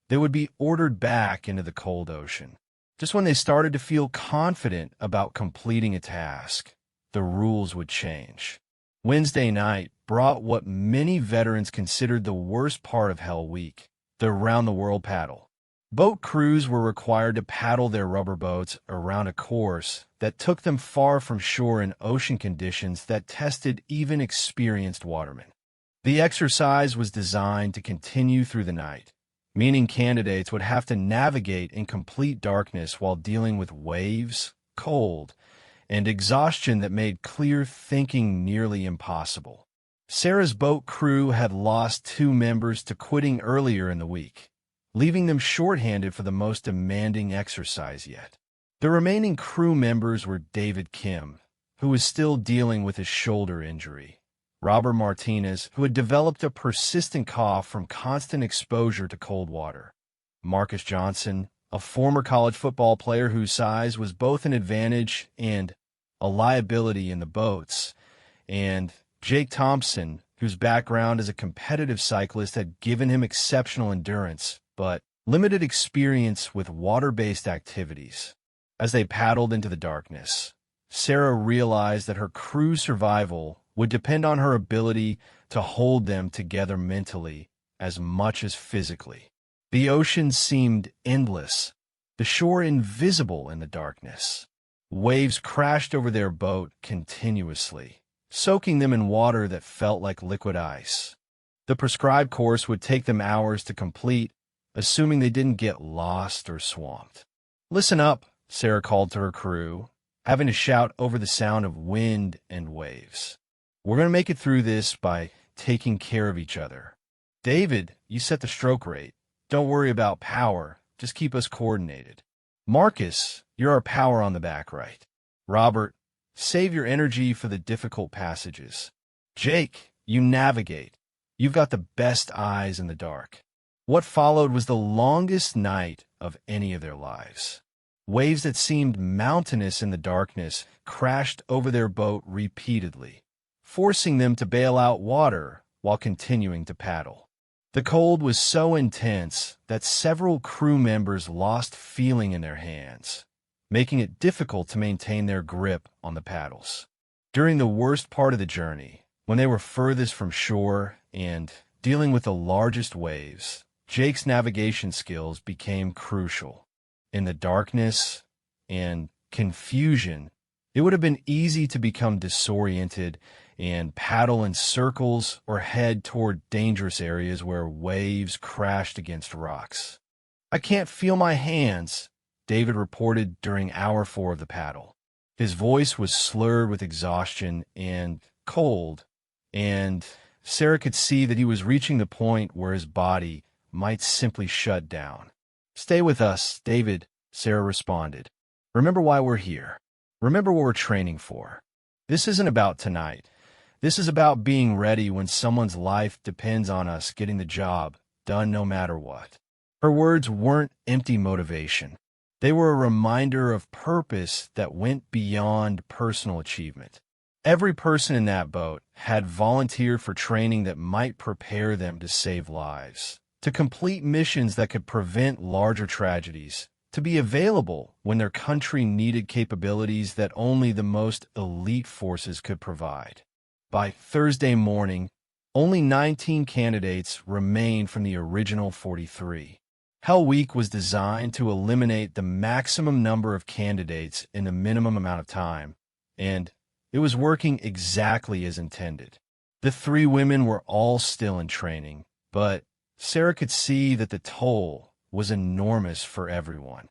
they would be ordered back into the cold ocean. Just when they started to feel confident about completing a task, the rules would change. Wednesday night brought what many veterans considered the worst part of Hell Week, the round-the-world paddle. Boat crews were required to paddle their rubber boats around a course that took them far from shore in ocean conditions that tested even experienced watermen. The exercise was designed to continue through the night, meaning candidates would have to navigate in complete darkness while dealing with waves, cold, and exhaustion that made clear thinking nearly impossible. Sarah's boat crew had lost 2 members to quitting earlier in the week, leaving them shorthanded for the most demanding exercise yet. The remaining crew members were David Kim, who was still dealing with his shoulder injury, Robert Martinez, who had developed a persistent cough from constant exposure to cold water, Marcus Johnson, a former college football player whose size was both an advantage and a liability in the boats, and Jake Thompson, whose background as a competitive cyclist had given him exceptional endurance, but limited experience with water-based activities. As they paddled into the darkness, Sarah realized that her crew's survival would depend on her ability to hold them together mentally as much as physically. The ocean seemed endless, the shore invisible in the darkness. Waves crashed over their boat continuously, soaking them in water that felt like liquid ice. The prescribed course would take them hours to complete, assuming they didn't get lost or swamped. "Listen up," Sarah called to her crew, having to shout over the sound of wind and waves. "We're going to make it through this by taking care of each other. David, you set the stroke rate. Don't worry about power. Just keep us coordinated. Marcus, you're our power on the back right. Robert, save your energy for the difficult passages. Jake, you navigate. You've got the best eyes in the dark." What followed was the longest night of any of their lives. Waves that seemed mountainous in the darkness crashed over their boat repeatedly, forcing them to bail out water while continuing to paddle. The cold was so intense that several crew members lost feeling in their hands, making it difficult to maintain their grip on the paddles. During the worst part of the journey, when they were furthest from shore and dealing with the largest waves, Jake's navigation skills became crucial. In the darkness and confusion, It would have been easy to become disoriented and paddle in circles or head toward dangerous areas where waves crashed against rocks. "I can't feel my hands," David reported during hour 4 of the paddle. His voice was slurred with exhaustion and cold, and Sarah could see that he was reaching the point where his body might simply shut down. "Stay with us, David," Sarah responded. "Remember why we're here. Remember what we're training for. This isn't about tonight. This is about being ready when someone's life depends on us getting the job done no matter what." Her words weren't empty motivation. They were a reminder of purpose that went beyond personal achievement. Every person in that boat had volunteered for training that might prepare them to save lives, to complete missions that could prevent larger tragedies, to be available when their country needed capabilities that only the most elite forces could provide. By Thursday morning, only 19 candidates remained from the original 43. Hell Week was designed to eliminate the maximum number of candidates in the minimum amount of time, and it was working exactly as intended. The 3 women were all still in training, but Sarah could see that the toll was enormous for everyone.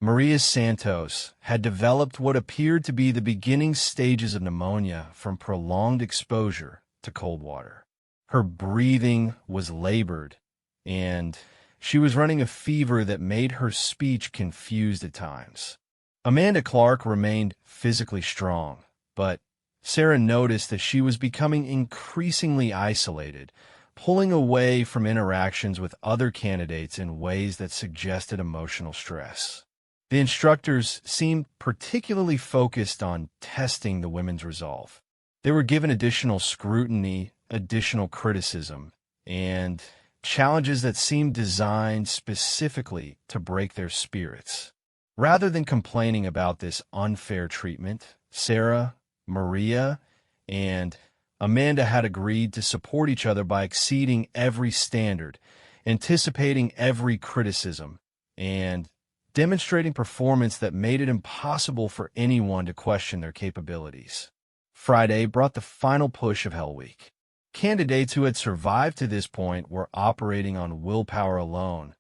Maria Santos had developed what appeared to be the beginning stages of pneumonia from prolonged exposure to cold water. Her breathing was labored, and she was running a fever that made her speech confused at times. Amanda Clark remained physically strong, but Sarah noticed that she was becoming increasingly isolated, pulling away from interactions with other candidates in ways that suggested emotional stress. The instructors seemed particularly focused on testing the women's resolve. They were given additional scrutiny, additional criticism, and challenges that seemed designed specifically to break their spirits. Rather than complaining about this unfair treatment, Sarah, Maria, and Amanda had agreed to support each other by exceeding every standard, anticipating every criticism, and demonstrating performance that made it impossible for anyone to question their capabilities. Friday brought the final push of Hell Week. Candidates who had survived to this point were operating on willpower alone.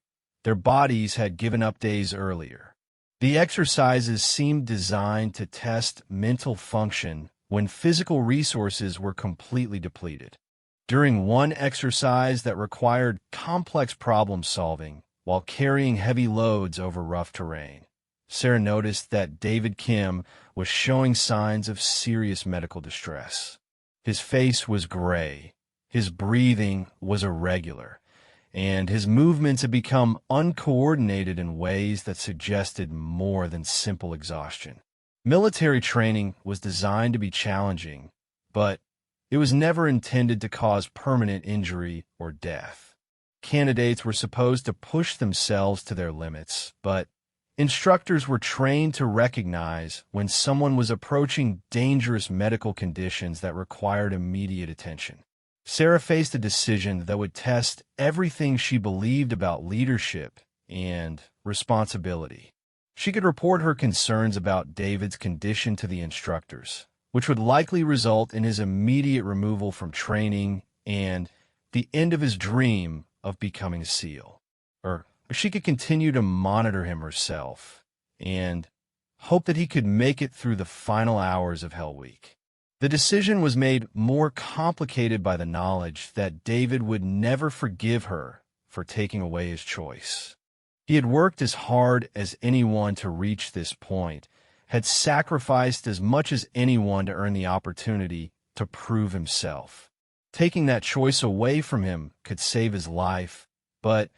Their bodies had given up days earlier. The exercises seemed designed to test mental function when physical resources were completely depleted. During one exercise that required complex problem solving while carrying heavy loads over rough terrain, Sarah noticed that David Kim was showing signs of serious medical distress. His face was gray, his breathing was irregular, and his movements had become uncoordinated in ways that suggested more than simple exhaustion. Military training was designed to be challenging, but it was never intended to cause permanent injury or death. Candidates were supposed to push themselves to their limits, but instructors were trained to recognize when someone was approaching dangerous medical conditions that required immediate attention. Sarah faced a decision that would test everything she believed about leadership and responsibility. She could report her concerns about David's condition to the instructors, which would likely result in his immediate removal from training and the end of his dream of becoming a SEAL. Or she could continue to monitor him herself and hope that he could make it through the final hours of Hell Week. The decision was made more complicated by the knowledge that David would never forgive her for taking away his choice. He had worked as hard as anyone to reach this point, had sacrificed as much as anyone to earn the opportunity to prove himself. Taking that choice away from him could save his life, but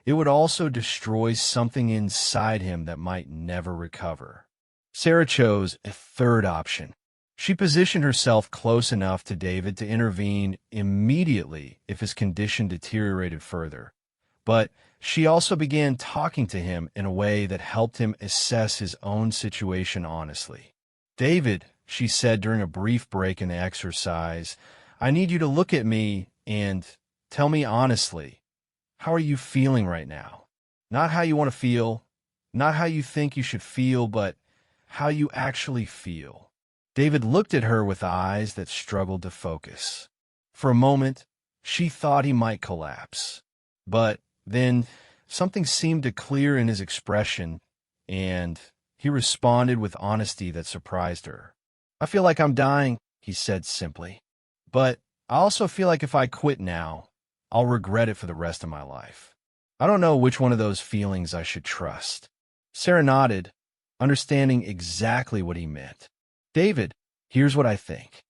it would also destroy something inside him that might never recover. Sarah chose a third option. She positioned herself close enough to David to intervene immediately if his condition deteriorated further. But she also began talking to him in a way that helped him assess his own situation honestly. "David," she said during a brief break in the exercise, "I need you to look at me and tell me honestly, how are you feeling right now? Not how you want to feel, not how you think you should feel, but how you actually feel." David looked at her with eyes that struggled to focus. For a moment, she thought he might collapse. But then something seemed to clear in his expression, and he responded with honesty that surprised her. "I feel like I'm dying," he said simply. "But I also feel like if I quit now, I'll regret it for the rest of my life. I don't know which one of those feelings I should trust." Sarah nodded, understanding exactly what he meant. "David, here's what I think.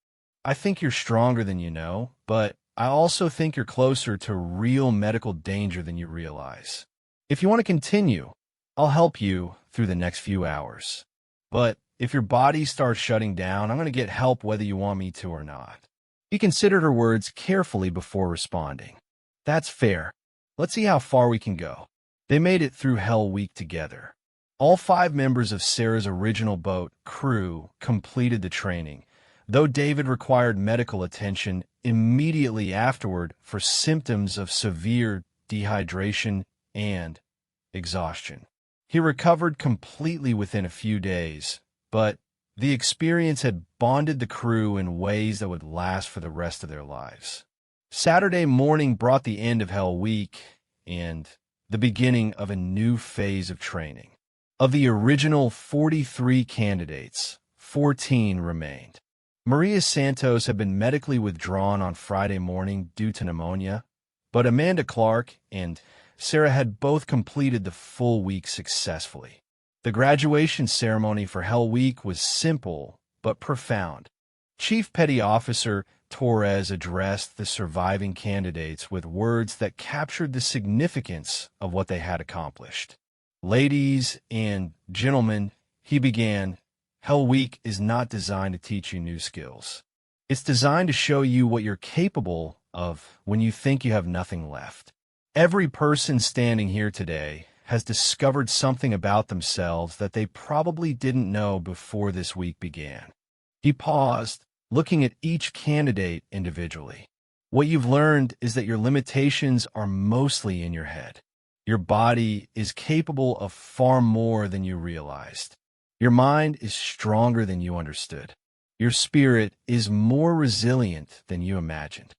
I think you're stronger than you know, but I also think you're closer to real medical danger than you realize. If you want to continue, I'll help you through the next few hours. But if your body starts shutting down, I'm going to get help whether you want me to or not." He considered her words carefully before responding. "That's fair. Let's see how far we can go." They made it through Hell Week together. All 5 members of Sarah's original boat crew completed the training, though David required medical attention immediately afterward for symptoms of severe dehydration and exhaustion. He recovered completely within a few days, but the experience had bonded the crew in ways that would last for the rest of their lives. Saturday morning brought the end of Hell Week and the beginning of a new phase of training. Of the original 43 candidates, 14 remained. Maria Santos had been medically withdrawn on Friday morning due to pneumonia, but Amanda Clark and Sarah had both completed the full week successfully. The graduation ceremony for Hell Week was simple but profound. Chief Petty Officer Torres addressed the surviving candidates with words that captured the significance of what they had accomplished. "Ladies and gentlemen," he began, "Hell Week is not designed to teach you new skills. It's designed to show you what you're capable of when you think you have nothing left. Every person standing here today has discovered something about themselves that they probably didn't know before this week began." He paused, looking at each candidate individually. "What you've learned is that your limitations are mostly in your head. Your body is capable of far more than you realized. Your mind is stronger than you understood. Your spirit is more resilient than you imagined."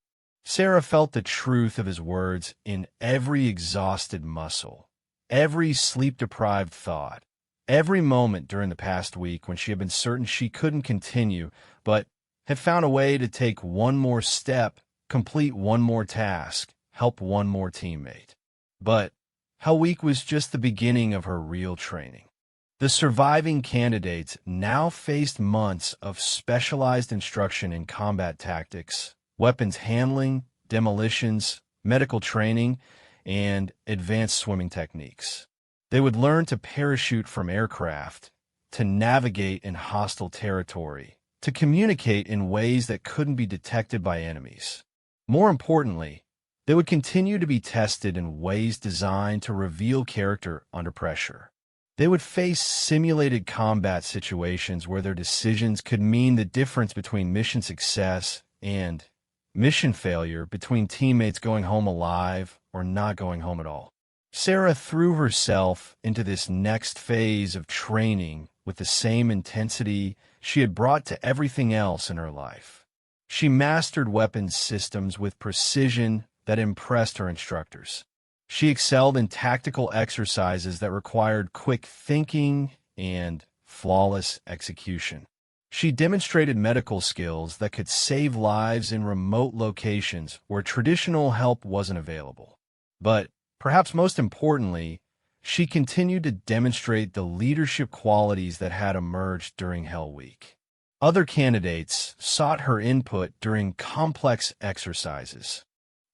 Sarah felt the truth of his words in every exhausted muscle, every sleep-deprived thought, every moment during the past week when she had been certain she couldn't continue, but had found a way to take one more step, complete one more task, help one more teammate. But Hell Week was just the beginning of her real training. The surviving candidates now faced months of specialized instruction in combat tactics, weapons handling, demolitions, medical training, and advanced swimming techniques. They would learn to parachute from aircraft, to navigate in hostile territory, to communicate in ways that couldn't be detected by enemies. More importantly, they would continue to be tested in ways designed to reveal character under pressure. They would face simulated combat situations where their decisions could mean the difference between mission success and mission failure, between teammates going home alive or not going home at all. Sarah threw herself into this next phase of training with the same intensity she had brought to everything else in her life. She mastered weapons systems with precision that impressed her instructors. She excelled in tactical exercises that required quick thinking and flawless execution. She demonstrated medical skills that could save lives in remote locations where traditional help wasn't available. But perhaps most importantly, she continued to demonstrate the leadership qualities that had emerged during Hell Week. Other candidates sought her input during complex exercises.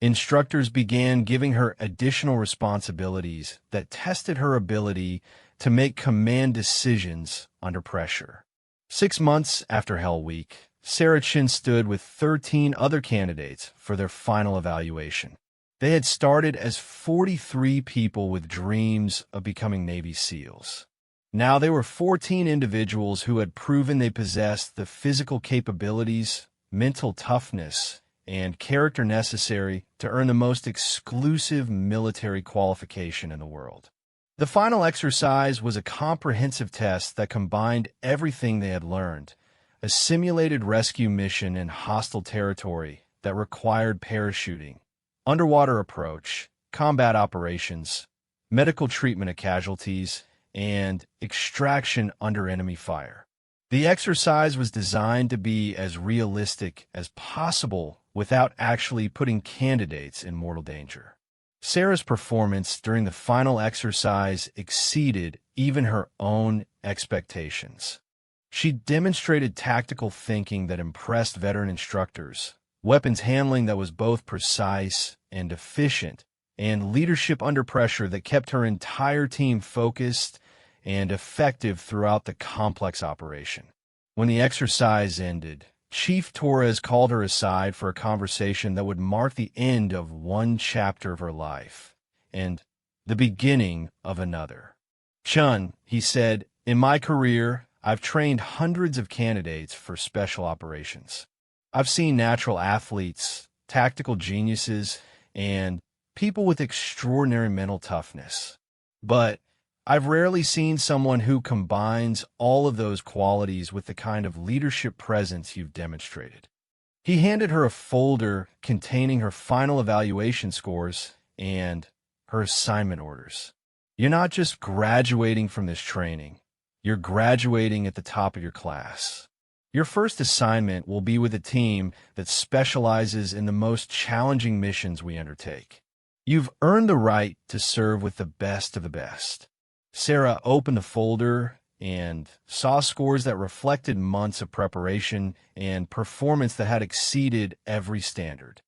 Instructors began giving her additional responsibilities that tested her ability to make command decisions under pressure. 6 months after Hell Week, Sarah Chin stood with 13 other candidates for their final evaluation. They had started as 43 people with dreams of becoming Navy SEALs. Now they were 14 individuals who had proven they possessed the physical capabilities, mental toughness, and character necessary to earn the most exclusive military qualification in the world. The final exercise was a comprehensive test that combined everything they had learned: a simulated rescue mission in hostile territory that required parachuting, underwater approach, combat operations, medical treatment of casualties, and extraction under enemy fire. The exercise was designed to be as realistic as possible without actually putting candidates in mortal danger. Sarah's performance during the final exercise exceeded even her own expectations. She demonstrated tactical thinking that impressed veteran instructors, weapons handling that was both precise and efficient, and leadership under pressure that kept her entire team focused and effective throughout the complex operation. When the exercise ended, Chief Torres called her aside for a conversation that would mark the end of one chapter of her life and the beginning of another. "Chun," he said, "in my career, I've trained hundreds of candidates for special operations. I've seen natural athletes, tactical geniuses, and people with extraordinary mental toughness. But I've rarely seen someone who combines all of those qualities with the kind of leadership presence you've demonstrated." He handed her a folder containing her final evaluation scores and her assignment orders. "You're not just graduating from this training. You're graduating at the top of your class. Your first assignment will be with a team that specializes in the most challenging missions we undertake. You've earned the right to serve with the best of the best." Sarah opened the folder and saw scores that reflected months of preparation and performance that had exceeded every standard.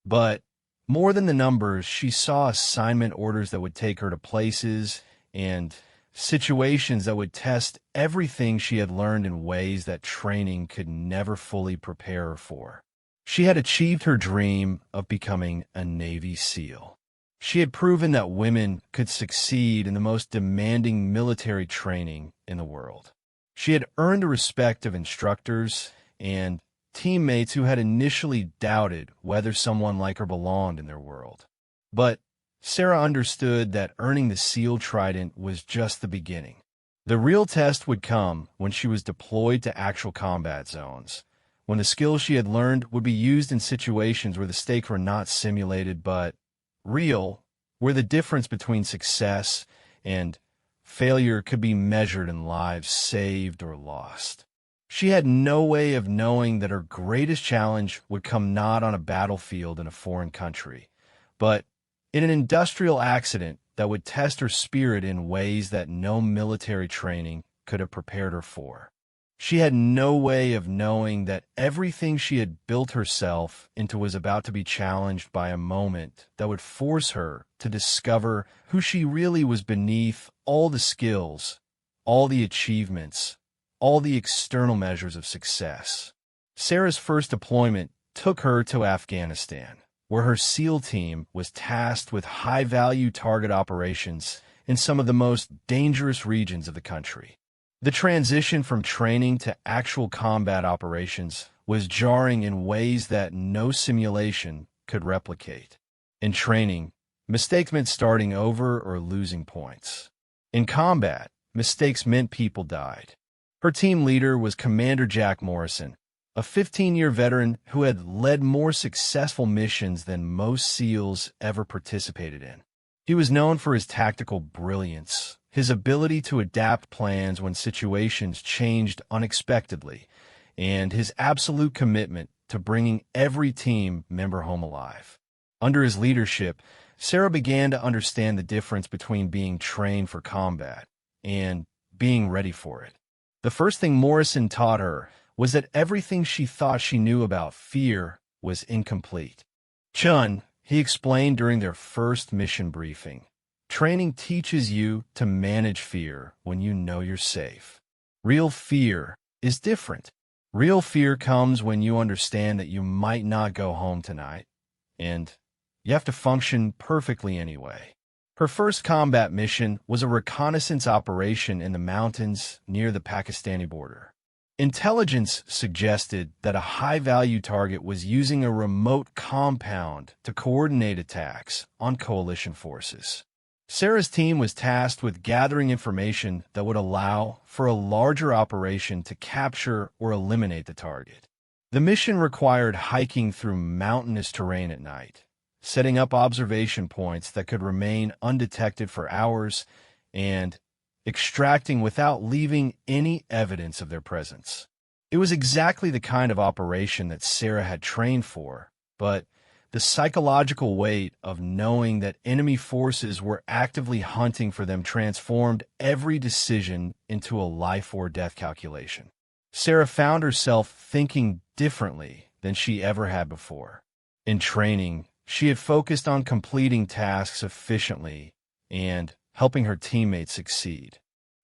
But more than the numbers, she saw assignment orders that would take her to places and situations that would test everything she had learned in ways that training could never fully prepare her for. She had achieved her dream of becoming a Navy SEAL. She had proven that women could succeed in the most demanding military training in the world. She had earned the respect of instructors and teammates who had initially doubted whether someone like her belonged in their world. But Sarah understood that earning the SEAL Trident was just the beginning. The real test would come when she was deployed to actual combat zones, when the skills she had learned would be used in situations where the stakes were not simulated but real, where the difference between success and failure could be measured in lives saved or lost. She had no way of knowing that her greatest challenge would come not on a battlefield in a foreign country, but in an industrial accident that would test her spirit in ways that no military training could have prepared her for. She had no way of knowing that everything she had built herself into was about to be challenged by a moment that would force her to discover who she really was beneath all the skills, all the achievements, all the external measures of success. Sarah's first deployment took her to Afghanistan, where her SEAL team was tasked with high-value target operations in some of the most dangerous regions of the country. The transition from training to actual combat operations was jarring in ways that no simulation could replicate. In training, mistakes meant starting over or losing points. In combat, mistakes meant people died. Her team leader was Commander Jack Morrison, a 15-year veteran who had led more successful missions than most SEALs ever participated in. He was known for his tactical brilliance, his ability to adapt plans when situations changed unexpectedly, and his absolute commitment to bringing every team member home alive. Under his leadership, Sarah began to understand the difference between being trained for combat and being ready for it. The first thing Morrison taught her was that everything she thought she knew about fear was incomplete. "Chun," he explained during their first mission briefing, "training teaches you to manage fear when you know you're safe. Real fear is different. Real fear comes when you understand that you might not go home tonight, and you have to function perfectly anyway." Her first combat mission was a reconnaissance operation in the mountains near the Pakistani border. Intelligence suggested that a high-value target was using a remote compound to coordinate attacks on coalition forces. Sarah's team was tasked with gathering information that would allow for a larger operation to capture or eliminate the target. The mission required hiking through mountainous terrain at night, setting up observation points that could remain undetected for hours, and extracting without leaving any evidence of their presence. It was exactly the kind of operation that Sarah had trained for, but the psychological weight of knowing that enemy forces were actively hunting for them transformed every decision into a life or death calculation. Sarah found herself thinking differently than she ever had before. In training, she had focused on completing tasks efficiently and helping her teammates succeed.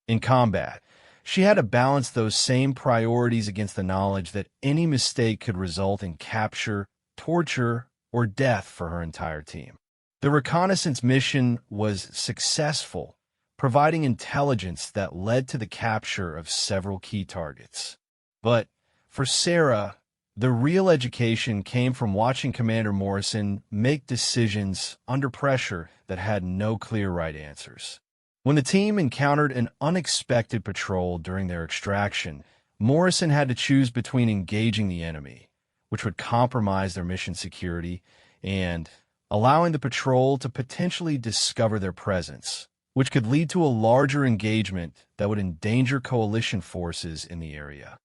In combat, she had to balance those same priorities against the knowledge that any mistake could result in capture, torture, or death for her entire team. The reconnaissance mission was successful, providing intelligence that led to the capture of several key targets. But for Sarah, the real education came from watching Commander Morrison make decisions under pressure that had no clear right answers. When the team encountered an unexpected patrol during their extraction, Morrison had to choose between engaging the enemy, which would compromise their mission security, and allowing the patrol to potentially discover their presence, which could lead to a larger engagement that would endanger coalition forces in the area.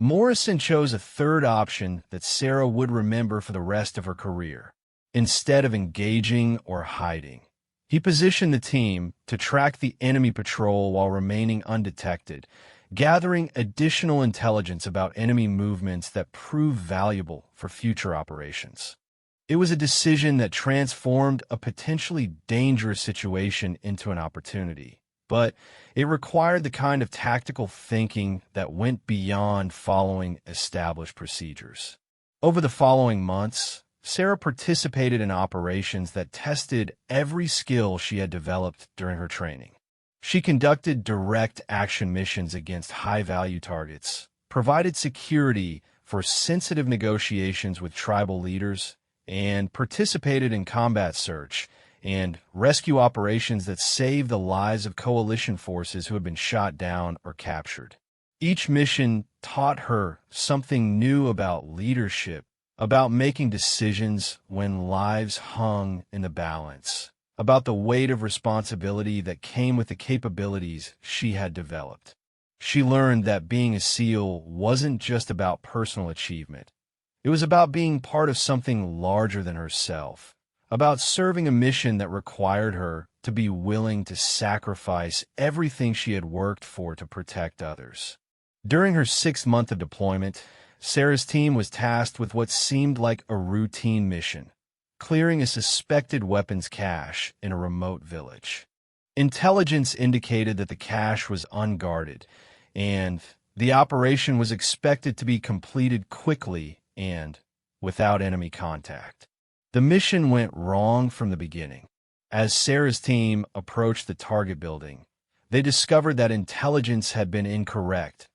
Morrison chose a third option that Sarah would remember for the rest of her career. Instead of engaging or hiding, he positioned the team to track the enemy patrol while remaining undetected, gathering additional intelligence about enemy movements that proved valuable for future operations. It was a decision that transformed a potentially dangerous situation into an opportunity, but it required the kind of tactical thinking that went beyond following established procedures. Over the following months, Sarah participated in operations that tested every skill she had developed during her training. She conducted direct action missions against high-value targets, provided security for sensitive negotiations with tribal leaders, and participated in combat search and rescue operations that saved the lives of coalition forces who had been shot down or captured. Each mission taught her something new about leadership, about making decisions when lives hung in the balance, about the weight of responsibility that came with the capabilities she had developed. She learned that being a SEAL wasn't just about personal achievement. It was about being part of something larger than herself, about serving a mission that required her to be willing to sacrifice everything she had worked for to protect others. During her 6th month of deployment, Sarah's team was tasked with what seemed like a routine mission: clearing a suspected weapons cache in a remote village. Intelligence indicated that the cache was unguarded, and the operation was expected to be completed quickly and without enemy contact. The mission went wrong from the beginning. As Sarah's team approached the target building, they discovered that intelligence had been incorrect.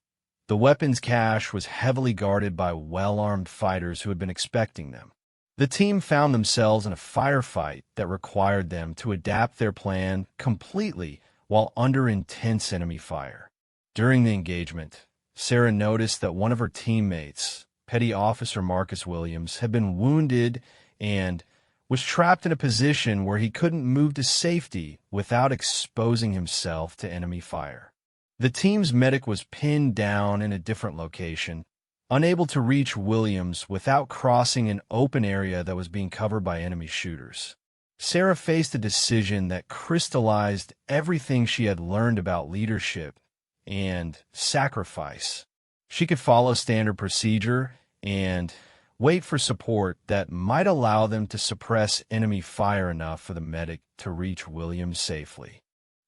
The weapons cache was heavily guarded by well-armed fighters who had been expecting them. The team found themselves in a firefight that required them to adapt their plan completely while under intense enemy fire. During the engagement, Sarah noticed that one of her teammates, Petty Officer Marcus Williams, had been wounded and was trapped in a position where he couldn't move to safety without exposing himself to enemy fire. The team's medic was pinned down in a different location, unable to reach Williams without crossing an open area that was being covered by enemy shooters. Sarah faced a decision that crystallized everything she had learned about leadership and sacrifice. She could follow standard procedure and wait for support that might allow them to suppress enemy fire enough for the medic to reach Williams safely.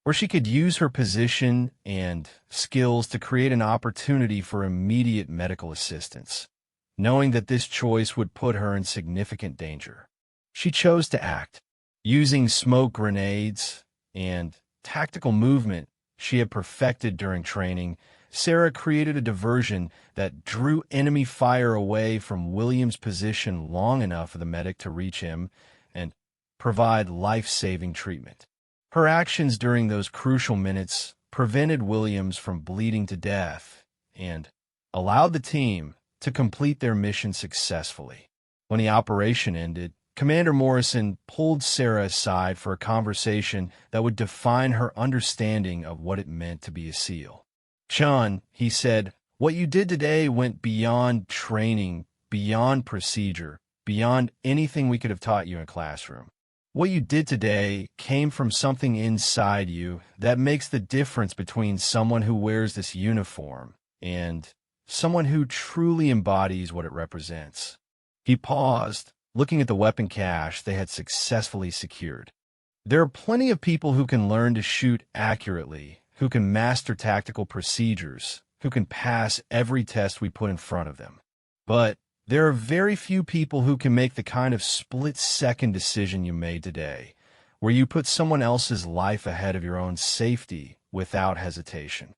Or she could use her position and skills to create an opportunity for immediate medical assistance, knowing that this choice would put her in significant danger. She chose to act. Using smoke grenades and tactical movement she had perfected during training, Sarah created a diversion that drew enemy fire away from Williams' position long enough for the medic to reach him and provide life-saving treatment. Her actions during those crucial minutes prevented Williams from bleeding to death and allowed the team to complete their mission successfully. When the operation ended, Commander Morrison pulled Sarah aside for a conversation that would define her understanding of what it meant to be a SEAL. "Chun," he said, "what you did today went beyond training, beyond procedure, beyond anything we could have taught you in a classroom. What you did today came from something inside you that makes the difference between someone who wears this uniform and someone who truly embodies what it represents." He paused, looking at the weapon cache they had successfully secured. There are plenty of people who can learn to shoot accurately, who can master tactical procedures, who can pass every test we put in front of them. But there are very few people who can make the kind of split-second decision you made today, where you put someone else's life ahead of your own safety without hesitation.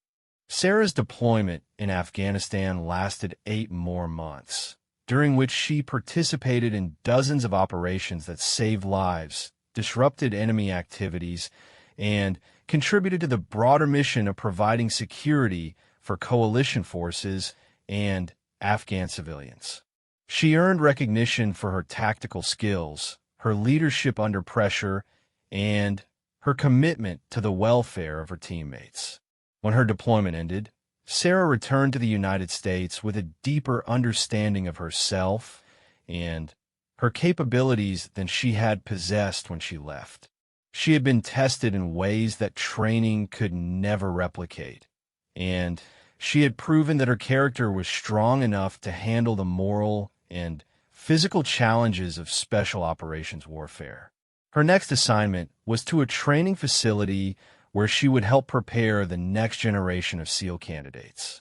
Sarah's deployment in Afghanistan lasted 8 more months, during which she participated in dozens of operations that saved lives, disrupted enemy activities, and contributed to the broader mission of providing security for coalition forces and Afghan civilians. She earned recognition for her tactical skills, her leadership under pressure, and her commitment to the welfare of her teammates. When her deployment ended, Sarah returned to the United States with a deeper understanding of herself and her capabilities than she had possessed when she left. She had been tested in ways that training could never replicate, and she had proven that her character was strong enough to handle the moral and physical challenges of special operations warfare. Her next assignment was to a training facility where she would help prepare the next generation of SEAL candidates.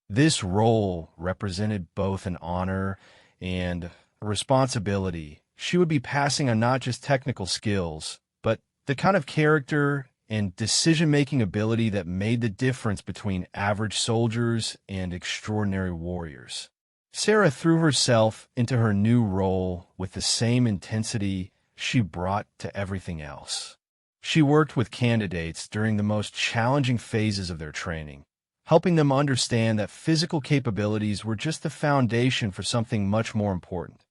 This role represented both an honor and a responsibility. She would be passing on not just technical skills, but the kind of character and decision-making ability that made the difference between average soldiers and extraordinary warriors. Sarah threw herself into her new role with the same intensity she brought to everything else. She worked with candidates during the most challenging phases of their training, helping them understand that physical capabilities were just the foundation for something much more important: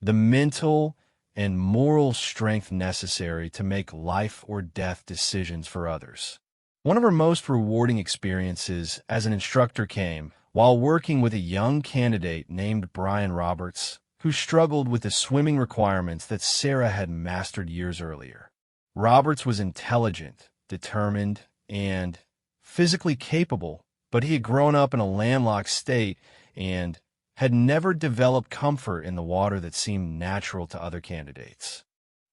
the mental and moral strength necessary to make life or death decisions for others. One of her most rewarding experiences as an instructor came while working with a young candidate named Brian Roberts, who struggled with the swimming requirements that Sarah had mastered years earlier. Roberts was intelligent, determined, and physically capable, but he had grown up in a landlocked state and had never developed comfort in the water that seemed natural to other candidates.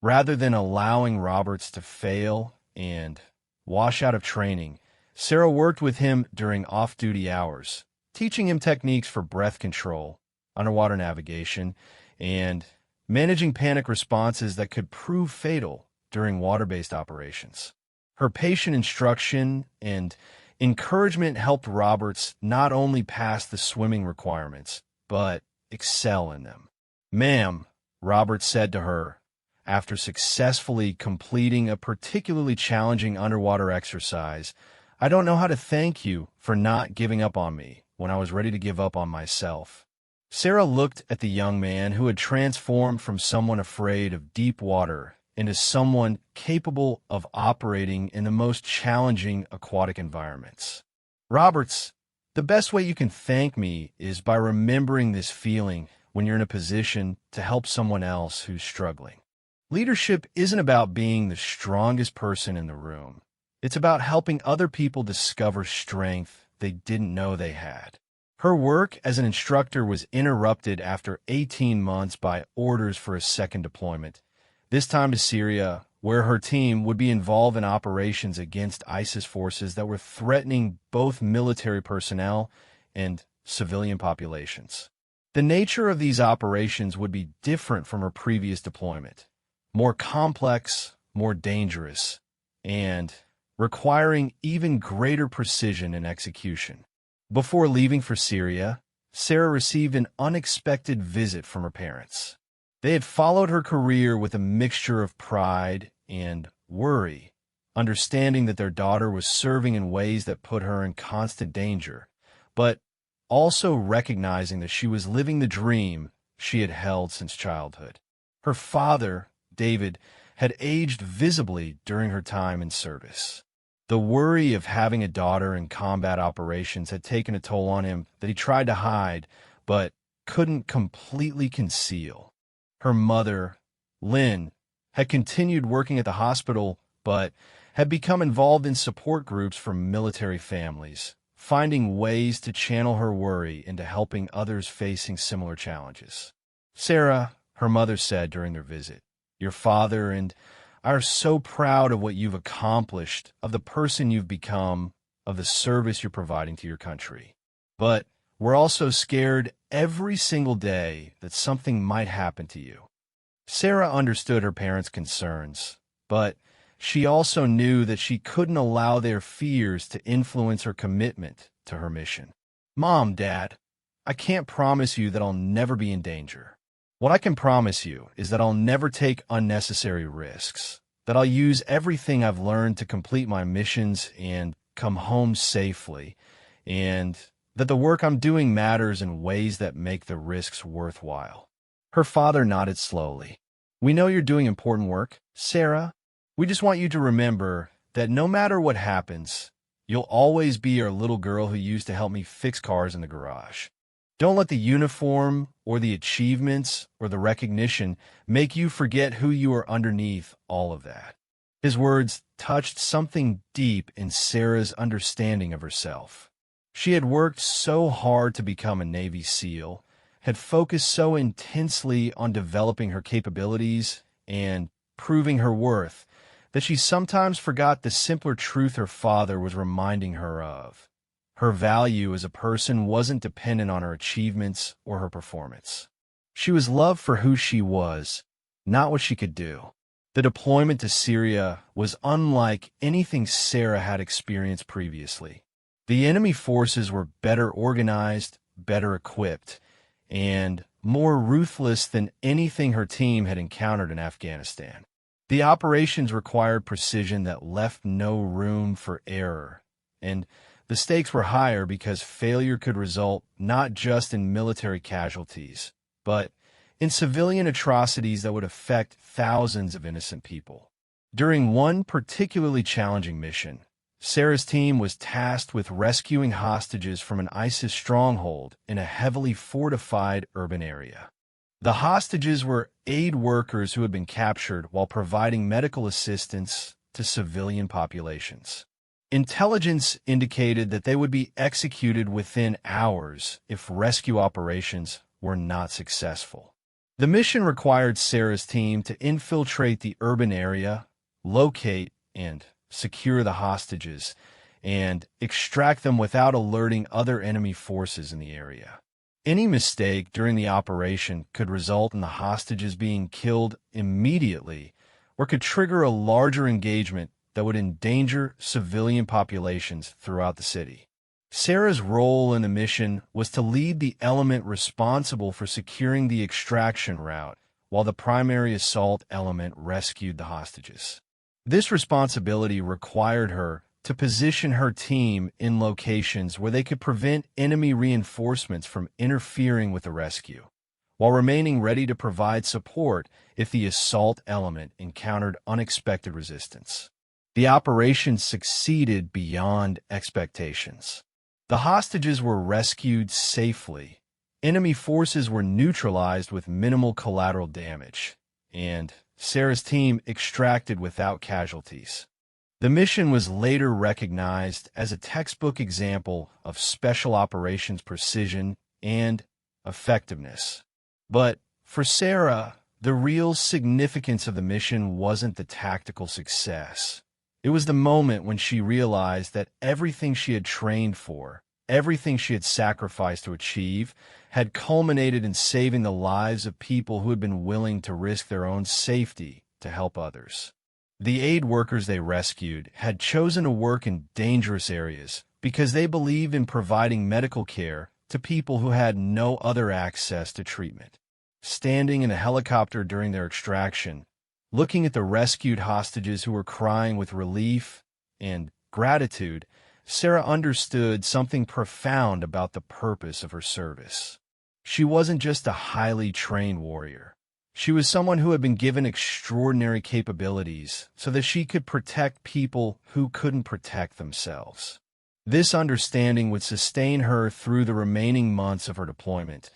Rather than allowing Roberts to fail and wash out of training, Sarah worked with him during off-duty hours, teaching him techniques for breath control, underwater navigation, and managing panic responses that could prove fatal during water-based operations. Her patient instruction and encouragement helped Roberts not only pass the swimming requirements, but excel in them. "Ma'am," Roberts said to her, after successfully completing a particularly challenging underwater exercise, "I don't know how to thank you for not giving up on me when I was ready to give up on myself." Sarah looked at the young man who had transformed from someone afraid of deep water into someone capable of operating in the most challenging aquatic environments. "Roberts, the best way you can thank me is by remembering this feeling when you're in a position to help someone else who's struggling. Leadership isn't about being the strongest person in the room. It's about helping other people discover strength they didn't know they had." Her work as an instructor was interrupted after 18 months by orders for a second deployment, this time to Syria, where her team would be involved in operations against ISIS forces that were threatening both military personnel and civilian populations. The nature of these operations would be different from her previous deployment, more complex, more dangerous, and requiring even greater precision and execution. Before leaving for Syria, Sarah received an unexpected visit from her parents. They had followed her career with a mixture of pride and worry, understanding that their daughter was serving in ways that put her in constant danger, but also recognizing that she was living the dream she had held since childhood. Her father, David, had aged visibly during her time in service. The worry of having a daughter in combat operations had taken a toll on him that he tried to hide, but couldn't completely conceal. Her mother, Lynn, had continued working at the hospital, but had become involved in support groups for military families, finding ways to channel her worry into helping others facing similar challenges. Sarah, her mother said during their visit, "Your father and I are so proud of what you've accomplished, of the person you've become, of the service you're providing to your country. But we're also scared every single day that something might happen to you." Sarah understood her parents' concerns, but she also knew that she couldn't allow their fears to influence her commitment to her mission. "Mom, Dad, I can't promise you that I'll never be in danger. What I can promise you is that I'll never take unnecessary risks, that I'll use everything I've learned to complete my missions and come home safely, and that the work I'm doing matters in ways that make the risks worthwhile." Her father nodded slowly. "We know you're doing important work, Sarah. We just want you to remember that no matter what happens, you'll always be our little girl who used to help me fix cars in the garage. Don't let the uniform or the achievements or the recognition make you forget who you are underneath all of that." His words touched something deep in Sarah's understanding of herself. She had worked so hard to become a Navy SEAL, had focused so intensely on developing her capabilities and proving her worth, that she sometimes forgot the simpler truth her father was reminding her of. Her value as a person wasn't dependent on her achievements or her performance. She was loved for who she was, not what she could do. The deployment to Syria was unlike anything Sarah had experienced previously. The enemy forces were better organized, better equipped, and more ruthless than anything her team had encountered in Afghanistan. The operations required precision that left no room for error, and the stakes were higher because failure could result not just in military casualties, but in civilian atrocities that would affect thousands of innocent people. During one particularly challenging mission, Sarah's team was tasked with rescuing hostages from an ISIS stronghold in a heavily fortified urban area. The hostages were aid workers who had been captured while providing medical assistance to civilian populations. Intelligence indicated that they would be executed within hours if rescue operations were not successful. The mission required Sarah's team to infiltrate the urban area, locate and secure the hostages, and extract them without alerting other enemy forces in the area. Any mistake during the operation could result in the hostages being killed immediately or could trigger a larger engagement that would endanger civilian populations throughout the city. Sarah's role in the mission was to lead the element responsible for securing the extraction route, while the primary assault element rescued the hostages. This responsibility required her to position her team in locations where they could prevent enemy reinforcements from interfering with the rescue, while remaining ready to provide support if the assault element encountered unexpected resistance. The operation succeeded beyond expectations. The hostages were rescued safely, enemy forces were neutralized with minimal collateral damage, and Sarah's team extracted without casualties. The mission was later recognized as a textbook example of special operations precision and effectiveness. But for Sarah, the real significance of the mission wasn't the tactical success. It was the moment when she realized that everything she had trained for, everything she had sacrificed to achieve, had culminated in saving the lives of people who had been willing to risk their own safety to help others. The aid workers they rescued had chosen to work in dangerous areas because they believed in providing medical care to people who had no other access to treatment. Standing in a helicopter during their extraction, Looking at the rescued hostages who were crying with relief and gratitude, Sarah understood something profound about the purpose of her service. She wasn't just a highly trained warrior. She was someone who had been given extraordinary capabilities so that she could protect people who couldn't protect themselves. This understanding would sustain her through the remaining months of her deployment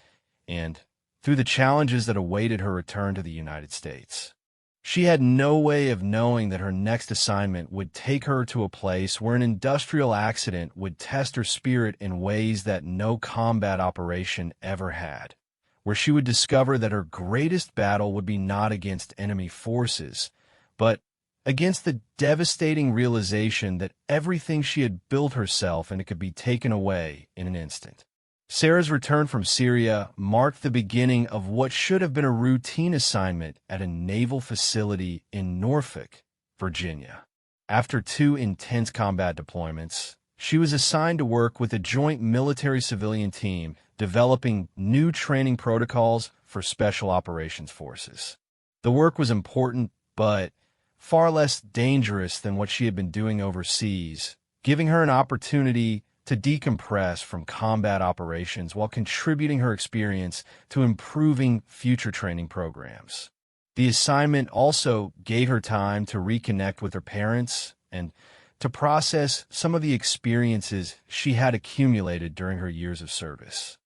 and through the challenges that awaited her return to the United States. She had no way of knowing that her next assignment would take her to a place where an industrial accident would test her spirit in ways that no combat operation ever had, where she would discover that her greatest battle would be not against enemy forces, but against the devastating realization that everything she had built herself and it could be taken away in an instant. Sarah's return from Syria marked the beginning of what should have been a routine assignment at a naval facility in Norfolk, Virginia. After 2 intense combat deployments, she was assigned to work with a joint military-civilian team developing new training protocols for Special Operations Forces. The work was important, but far less dangerous than what she had been doing overseas, giving her an opportunity to decompress from combat operations while contributing her experience to improving future training programs. The assignment also gave her time to reconnect with her parents and to process some of the experiences she had accumulated during her years of service.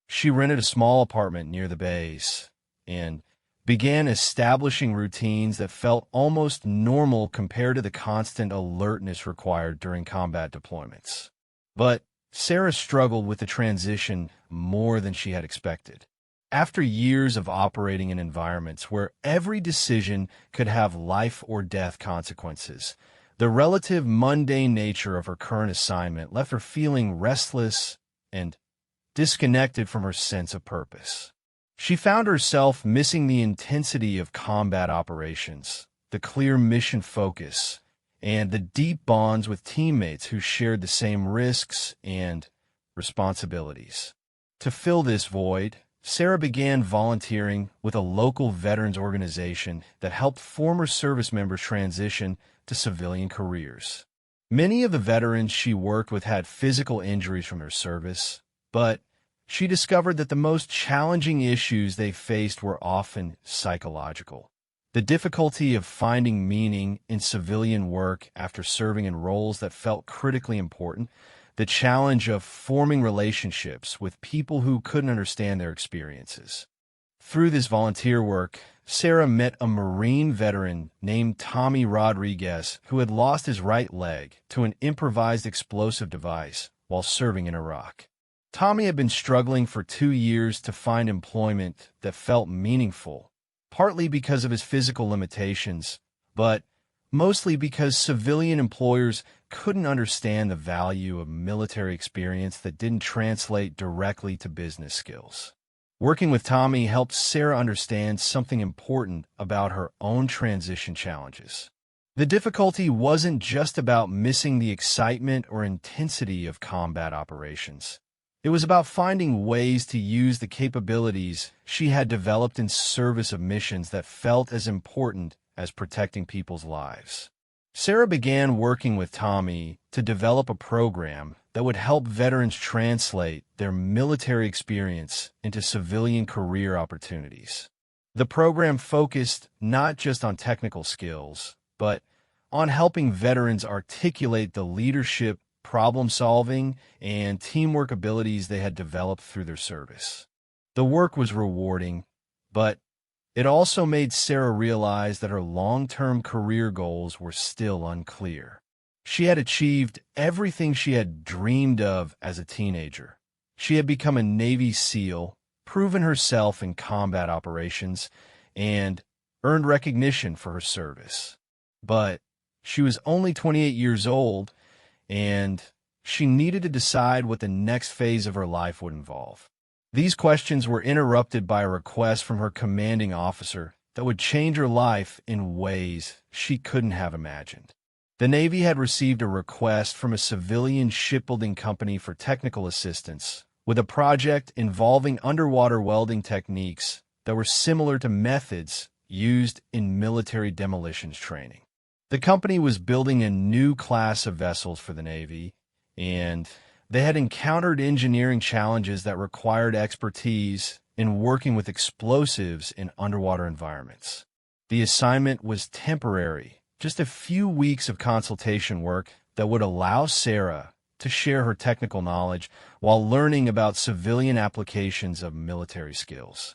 She rented a small apartment near the base and began establishing routines that felt almost normal compared to the constant alertness required during combat deployments. But Sarah struggled with the transition more than she had expected. After years of operating in environments where every decision could have life or death consequences, the relative mundane nature of her current assignment left her feeling restless and disconnected from her sense of purpose. She found herself missing the intensity of combat operations, the clear mission focus, and the deep bonds with teammates who shared the same risks and responsibilities. To fill this void, Sarah began volunteering with a local veterans organization that helped former service members transition to civilian careers. Many of the veterans she worked with had physical injuries from their service, but she discovered that the most challenging issues they faced were often psychological. The difficulty of finding meaning in civilian work after serving in roles that felt critically important, the challenge of forming relationships with people who couldn't understand their experiences. Through this volunteer work, Sarah met a Marine veteran named Tommy Rodriguez who had lost his right leg to an improvised explosive device while serving in Iraq. Tommy had been struggling for 2 years to find employment that felt meaningful, partly because of his physical limitations, but mostly because civilian employers couldn't understand the value of military experience that didn't translate directly to business skills. Working with Tommy helped Sarah understand something important about her own transition challenges. The difficulty wasn't just about missing the excitement or intensity of combat operations. It was about finding ways to use the capabilities she had developed in service of missions that felt as important as protecting people's lives. Sarah began working with Tommy to develop a program that would help veterans translate their military experience into civilian career opportunities. The program focused not just on technical skills, but on helping veterans articulate the leadership, problem-solving, and teamwork abilities they had developed through their service. The work was rewarding, but it also made Sarah realize that her long-term career goals were still unclear. She had achieved everything she had dreamed of as a teenager. She had become a Navy SEAL, proven herself in combat operations, and earned recognition for her service. But she was only 28 years old, and she needed to decide what the next phase of her life would involve. These questions were interrupted by a request from her commanding officer that would change her life in ways she couldn't have imagined. The Navy had received a request from a civilian shipbuilding company for technical assistance with a project involving underwater welding techniques that were similar to methods used in military demolitions training. The company was building a new class of vessels for the Navy, and they had encountered engineering challenges that required expertise in working with explosives in underwater environments. The assignment was temporary, just a few weeks of consultation work that would allow Sarah to share her technical knowledge while learning about civilian applications of military skills.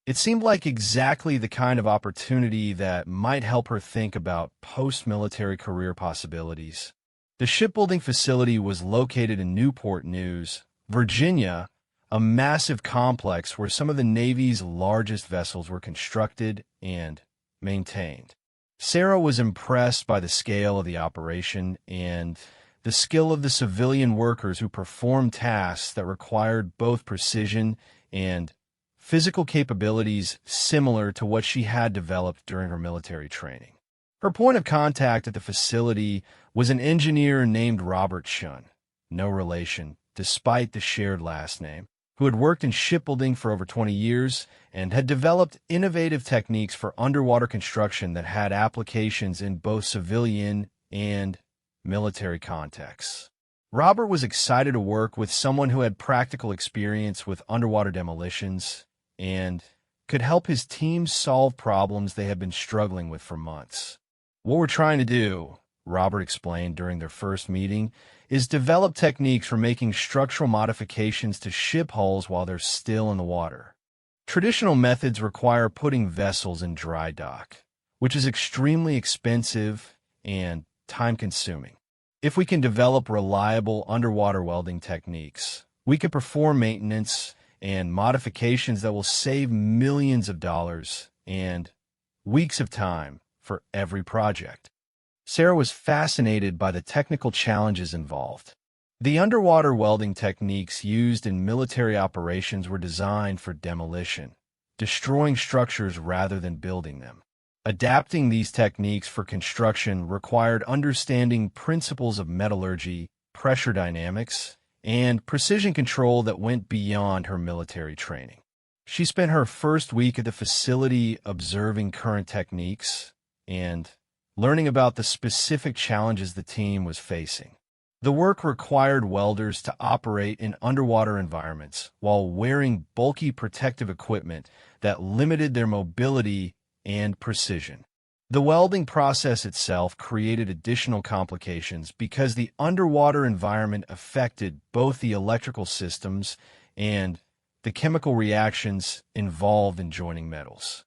It seemed like exactly the kind of opportunity that might help her think about post-military career possibilities. The shipbuilding facility was located in Newport News, Virginia, a massive complex where some of the Navy's largest vessels were constructed and maintained. Sarah was impressed by the scale of the operation and the skill of the civilian workers who performed tasks that required both precision and physical capabilities similar to what she had developed during her military training. Her point of contact at the facility was an engineer named Robert Shun, no relation, despite the shared last name, who had worked in shipbuilding for over 20 years and had developed innovative techniques for underwater construction that had applications in both civilian and military contexts. Robert was excited to work with someone who had practical experience with underwater demolitions and could help his team solve problems they had been struggling with for months. "What we're trying to do," Robert explained during their first meeting, "is develop techniques for making structural modifications to ship hulls while they're still in the water. Traditional methods require putting vessels in dry dock, which is extremely expensive and time-consuming. If we can develop reliable underwater welding techniques, we can perform maintenance and modifications that will save millions of dollars and weeks of time for every project." Sarah was fascinated by the technical challenges involved. The underwater welding techniques used in military operations were designed for demolition, destroying structures rather than building them. Adapting these techniques for construction required understanding principles of metallurgy, pressure dynamics, and precision control that went beyond her military training. She spent her first week at the facility observing current techniques and learning about the specific challenges the team was facing. The work required welders to operate in underwater environments while wearing bulky protective equipment that limited their mobility and precision. The welding process itself created additional complications because the underwater environment affected both the electrical systems and the chemical reactions involved in joining metals.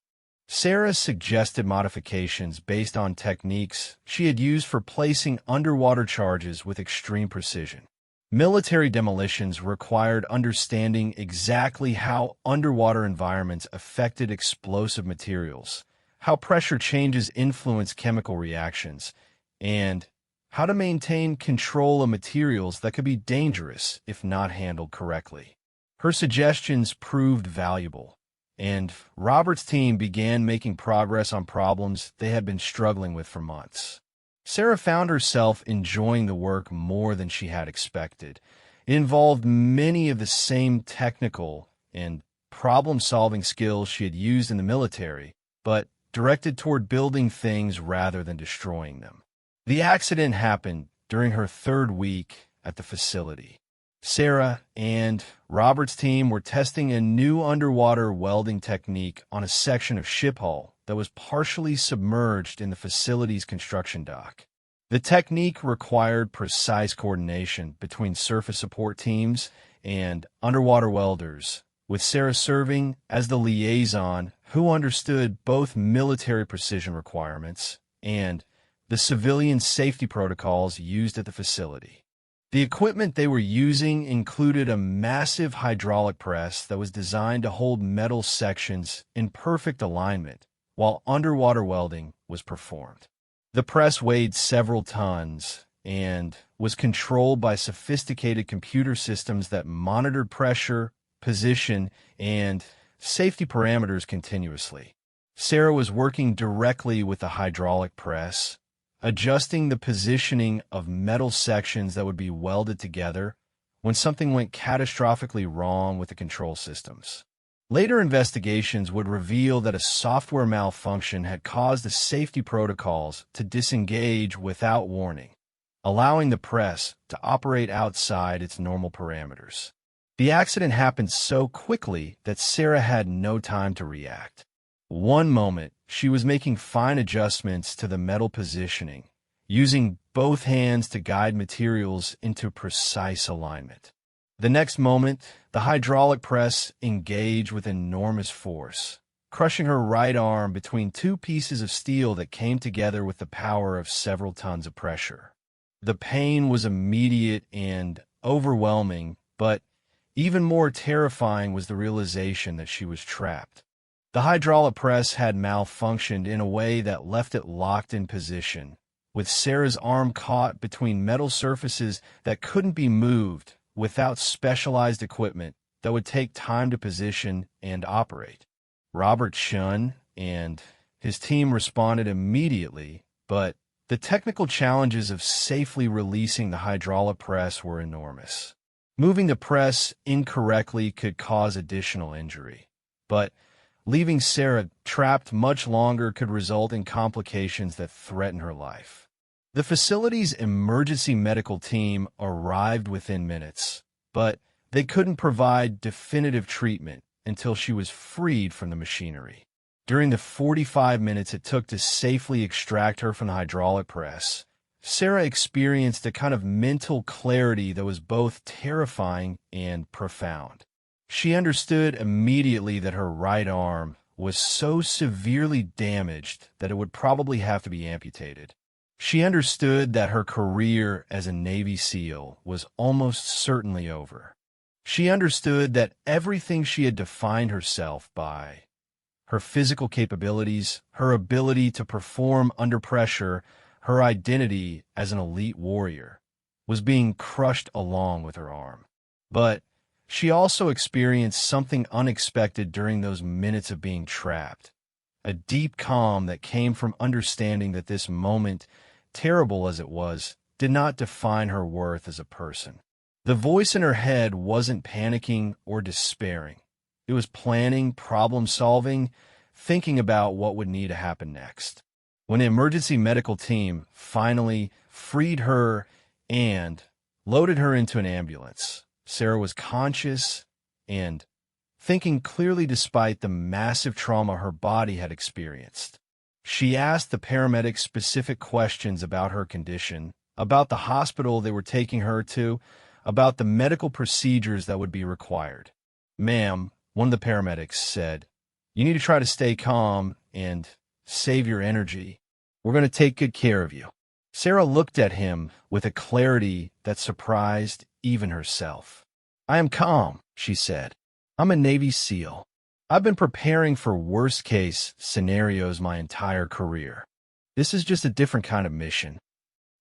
Sarah suggested modifications based on techniques she had used for placing underwater charges with extreme precision. Military demolitions required understanding exactly how underwater environments affected explosive materials, how pressure changes influence chemical reactions, and how to maintain control of materials that could be dangerous if not handled correctly. Her suggestions proved valuable, and Robert's team began making progress on problems they had been struggling with for months. Sarah found herself enjoying the work more than she had expected. It involved many of the same technical and problem-solving skills she had used in the military, but directed toward building things rather than destroying them. The accident happened during her third week at the facility. Sarah and Robert's team were testing a new underwater welding technique on a section of ship hull that was partially submerged in the facility's construction dock. The technique required precise coordination between surface support teams and underwater welders, with Sarah serving as the liaison who understood both military precision requirements and the civilian safety protocols used at the facility. The equipment they were using included a massive hydraulic press that was designed to hold metal sections in perfect alignment while underwater welding was performed. The press weighed several tons and was controlled by sophisticated computer systems that monitored pressure, position, and safety parameters continuously. Sarah was working directly with the hydraulic press, adjusting the positioning of metal sections that would be welded together when something went catastrophically wrong with the control systems. Later investigations would reveal that a software malfunction had caused the safety protocols to disengage without warning, allowing the press to operate outside its normal parameters. The accident happened so quickly that Sarah had no time to react. One moment, she was making fine adjustments to the metal positioning, using both hands to guide materials into precise alignment. The next moment, the hydraulic press engaged with enormous force, crushing her right arm between two pieces of steel that came together with the power of several tons of pressure. The pain was immediate and overwhelming, but even more terrifying was the realization that she was trapped. The hydraulic press had malfunctioned in a way that left it locked in position, with Sarah's arm caught between metal surfaces that couldn't be moved without specialized equipment that would take time to position and operate. Robert Shun and his team responded immediately, but the technical challenges of safely releasing the hydraulic press were enormous. Moving the press incorrectly could cause additional injury, but leaving Sarah trapped much longer could result in complications that threaten her life. The facility's emergency medical team arrived within minutes, but they couldn't provide definitive treatment until she was freed from the machinery. During the 45 minutes it took to safely extract her from the hydraulic press, Sarah experienced a kind of mental clarity that was both terrifying and profound. She understood immediately that her right arm was so severely damaged that it would probably have to be amputated. She understood that her career as a Navy SEAL was almost certainly over. She understood that everything she had defined herself by, her physical capabilities, her ability to perform under pressure, her identity as an elite warrior, was being crushed along with her arm. But she also experienced something unexpected during those minutes of being trapped, a deep calm that came from understanding that this moment, terrible as it was, did not define her worth as a person. The voice in her head wasn't panicking or despairing. It was planning, problem-solving, thinking about what would need to happen next. When the emergency medical team finally freed her and loaded her into an ambulance, Sarah was conscious and thinking clearly despite the massive trauma her body had experienced. She asked the paramedics specific questions about her condition, about the hospital they were taking her to, about the medical procedures that would be required. "Ma'am," one of the paramedics said, "you need to try to stay calm and save your energy. We're going to take good care of you." Sarah looked at him with a clarity that surprised even herself. "I am calm," she said. "I'm a Navy SEAL. I've been preparing for worst-case scenarios my entire career. This is just a different kind of mission."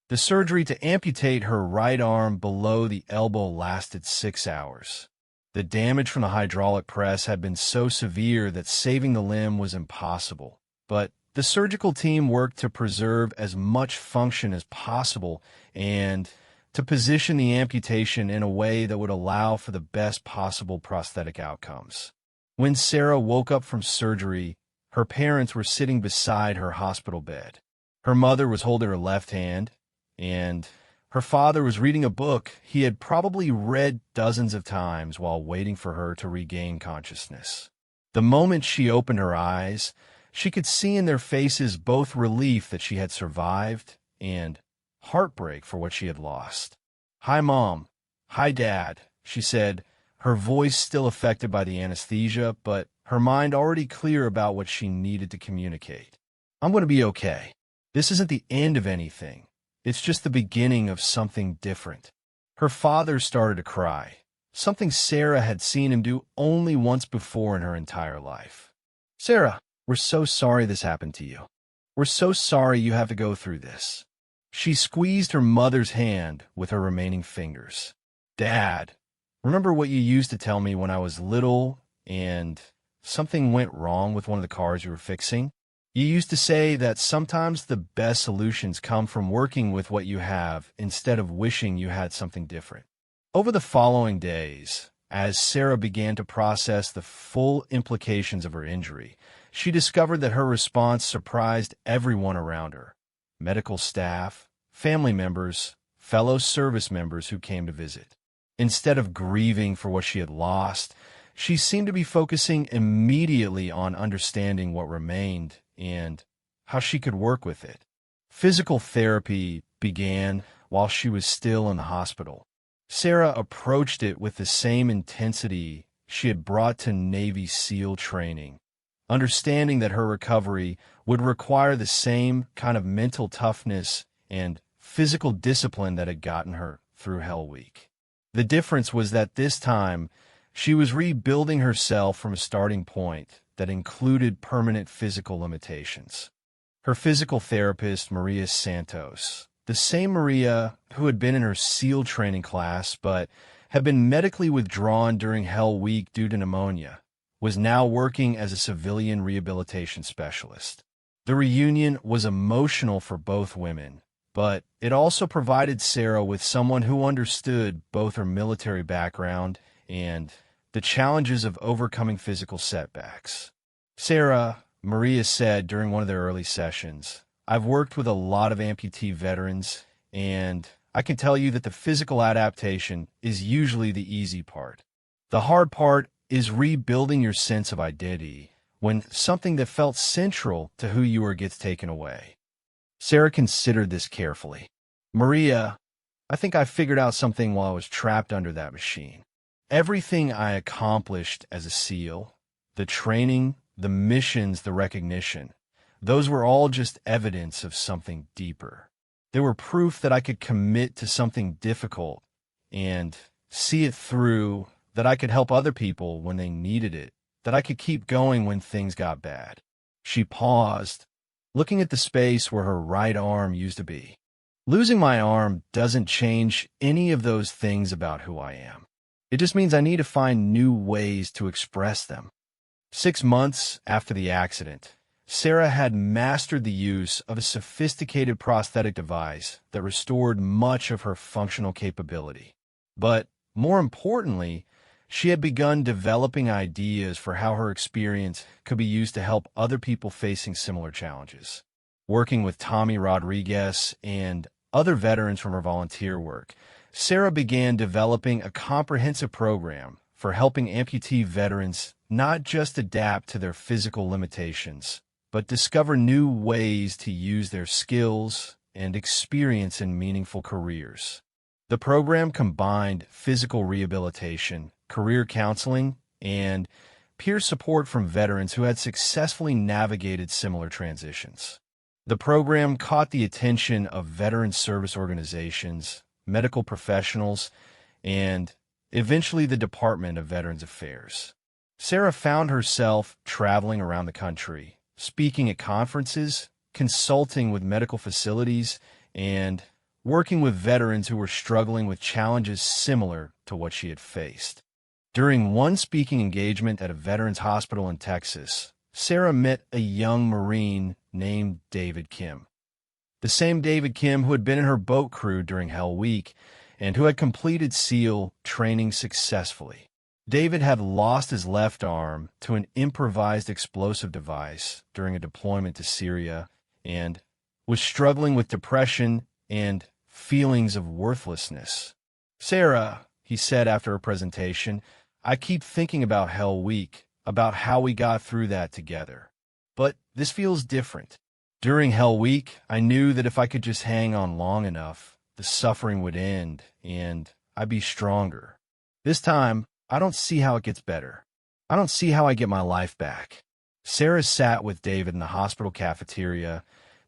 The surgery to amputate her right arm below the elbow lasted 6 hours. The damage from the hydraulic press had been so severe that saving the limb was impossible, but the surgical team worked to preserve as much function as possible and to position the amputation in a way that would allow for the best possible prosthetic outcomes. When Sarah woke up from surgery, her parents were sitting beside her hospital bed. Her mother was holding her left hand, and her father was reading a book he had probably read dozens of times while waiting for her to regain consciousness. The moment she opened her eyes, she could see in their faces both relief that she had survived and heartbreak for what she had lost. "Hi, Mom. Hi, Dad," she said, her voice still affected by the anesthesia, but her mind already clear about what she needed to communicate. "I'm going to be okay. This isn't the end of anything. It's just the beginning of something different." Her father started to cry, something Sarah had seen him do only once before in her entire life. "Sarah, we're so sorry this happened to you. We're so sorry you have to go through this." She squeezed her mother's hand with her remaining fingers. "Dad, remember what you used to tell me when I was little and something went wrong with one of the cars you were fixing? You used to say that sometimes the best solutions come from working with what you have instead of wishing you had something different." Over the following days, As Sarah began to process the full implications of her injury, she discovered that her response surprised everyone around her: medical staff, family members, fellow service members who came to visit. Instead of grieving for what she had lost, she seemed to be focusing immediately on understanding what remained and how she could work with it. Physical therapy began while she was still in the hospital. Sarah approached it with the same intensity she had brought to Navy SEAL training, understanding that her recovery would require the same kind of mental toughness and physical discipline that had gotten her through Hell Week. The difference was that this time, she was rebuilding herself from a starting point that included permanent physical limitations. Her physical therapist, Maria Santos, the same Maria who had been in her SEAL training class but had been medically withdrawn during Hell Week due to pneumonia, was now working as a civilian rehabilitation specialist. The reunion was emotional for both women, but it also provided Sarah with someone who understood both her military background and the challenges of overcoming physical setbacks. Sarah, Maria said during one of their early sessions, "I've worked with a lot of amputee veterans, and I can tell you that the physical adaptation is usually the easy part. The hard part is rebuilding your sense of identity when something that felt central to who you are gets taken away." Sarah considered this carefully. "Maria, I think I figured out something while I was trapped under that machine. Everything I accomplished as a SEAL, the training, the missions, the recognition, those were all just evidence of something deeper. They were proof that I could commit to something difficult and see it through, that I could help other people when they needed it, that I could keep going when things got bad." She paused, looking at the space where her right arm used to be. "Losing my arm doesn't change any of those things about who I am. It just means I need to find new ways to express them." 6 months after the accident, Sarah had mastered the use of a sophisticated prosthetic device that restored much of her functional capability. But more importantly, she had begun developing ideas for how her experience could be used to help other people facing similar challenges. Working with Tommy Rodriguez and other veterans from her volunteer work, Sarah began developing a comprehensive program for helping amputee veterans not just adapt to their physical limitations, but discover new ways to use their skills and experience in meaningful careers. The program combined physical rehabilitation, career counseling, and peer support from veterans who had successfully navigated similar transitions. The program caught the attention of veteran service organizations, medical professionals, and eventually the Department of Veterans Affairs. Sarah found herself traveling around the country, speaking at conferences, consulting with medical facilities, and working with veterans who were struggling with challenges similar to what she had faced. During one speaking engagement at a veterans hospital in Texas, Sarah met a young Marine named David Kim. The same David Kim who had been in her boat crew during Hell Week and who had completed SEAL training successfully. David had lost his left arm to an improvised explosive device during a deployment to Syria and was struggling with depression and feelings of worthlessness. "Sarah," he said after her presentation, "I keep thinking about Hell Week, about how we got through that together. But this feels different. During Hell Week, I knew that if I could just hang on long enough, the suffering would end and I'd be stronger. This time, I don't see how it gets better. I don't see how I get my life back." Sarah sat with David in the hospital cafeteria,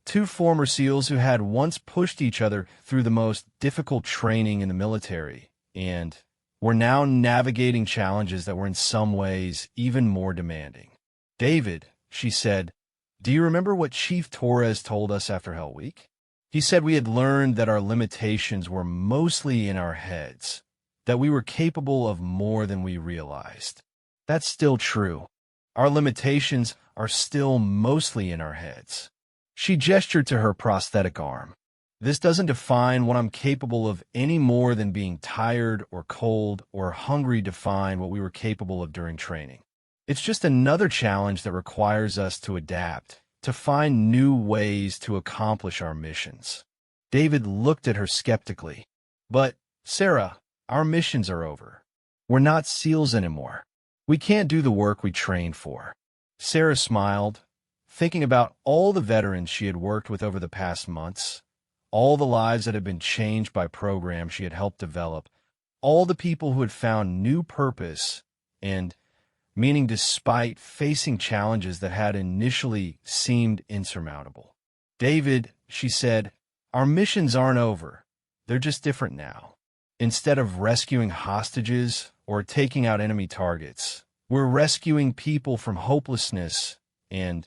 two former SEALs who had once pushed each other through the most difficult training in the military and were now navigating challenges that were in some ways even more demanding. "David," she said, "do you remember what Chief Torres told us after Hell Week? He said we had learned that our limitations were mostly in our heads, that we were capable of more than we realized. That's still true. Our limitations are still mostly in our heads." She gestured to her prosthetic arm. This doesn't define what I'm capable of any more than being tired or cold or hungry define what we were capable of during training. It's just another challenge that requires us to adapt, to find new ways to accomplish our missions. David looked at her skeptically. But, Sarah, our missions are over. We're not SEALs anymore. We can't do the work we trained for. Sarah smiled, thinking about all the veterans she had worked with over the past months, all the lives that had been changed by programs she had helped develop, all the people who had found new purpose and meaning despite facing challenges that had initially seemed insurmountable. David, she said, our missions aren't over. They're just different now. Instead of rescuing hostages or taking out enemy targets, we're rescuing people from hopelessness and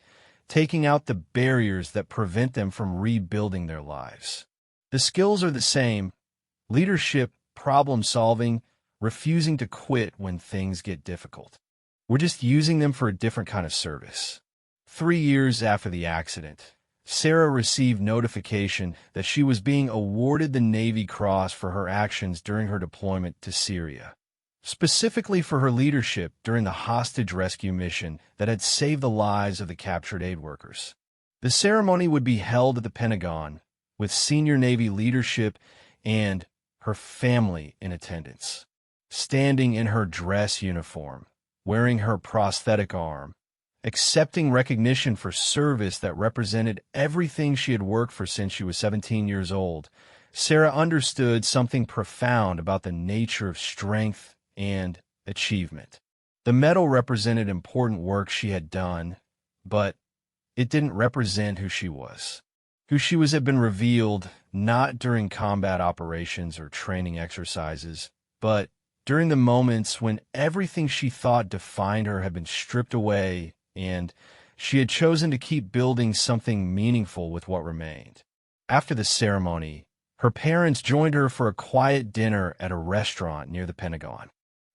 taking out the barriers that prevent them from rebuilding their lives. The skills are the same: leadership, problem solving, refusing to quit when things get difficult. We're just using them for a different kind of service. 3 years after the accident, Sarah received notification that she was being awarded the Navy Cross for her actions during her deployment to Syria, specifically for her leadership during the hostage rescue mission that had saved the lives of the captured aid workers. The ceremony would be held at the Pentagon, with senior Navy leadership and her family in attendance. Standing in her dress uniform, wearing her prosthetic arm, accepting recognition for service that represented everything she had worked for since she was 17 years old, Sarah understood something profound about the nature of strength and achievement. The medal represented important work she had done, but it didn't represent who she was. Who she was had been revealed not during combat operations or training exercises, but during the moments when everything she thought defined her had been stripped away and she had chosen to keep building something meaningful with what remained. After the ceremony, her parents joined her for a quiet dinner at a restaurant near the Pentagon.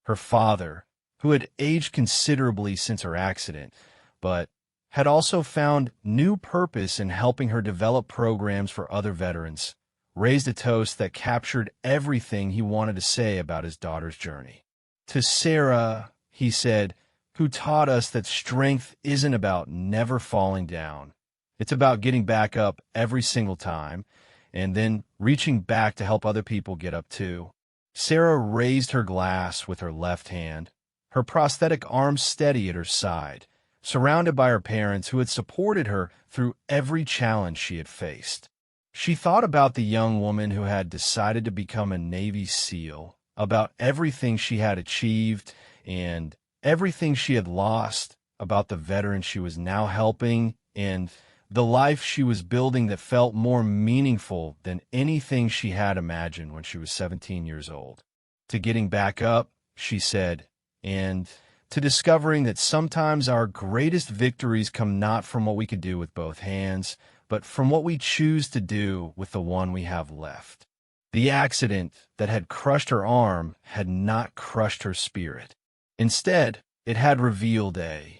Her father, who had aged considerably since her accident, but had also found new purpose in helping her develop programs for other veterans, raised a toast that captured everything he wanted to say about his daughter's journey. To Sarah, he said, who taught us that strength isn't about never falling down. It's about getting back up every single time and then reaching back to help other people get up too. Sarah raised her glass with her left hand, her prosthetic arm steady at her side, surrounded by her parents who had supported her through every challenge she had faced. She thought about the young woman who had decided to become a Navy SEAL, about everything she had achieved and everything she had lost, about the veterans she was now helping, and the life she was building that felt more meaningful than anything she had imagined when she was 17 years old. To getting back up, she said, and to discovering that sometimes our greatest victories come not from what we could do with both hands, but from what we choose to do with the one we have left. The accident that had crushed her arm had not crushed her spirit. Instead, it had revealed a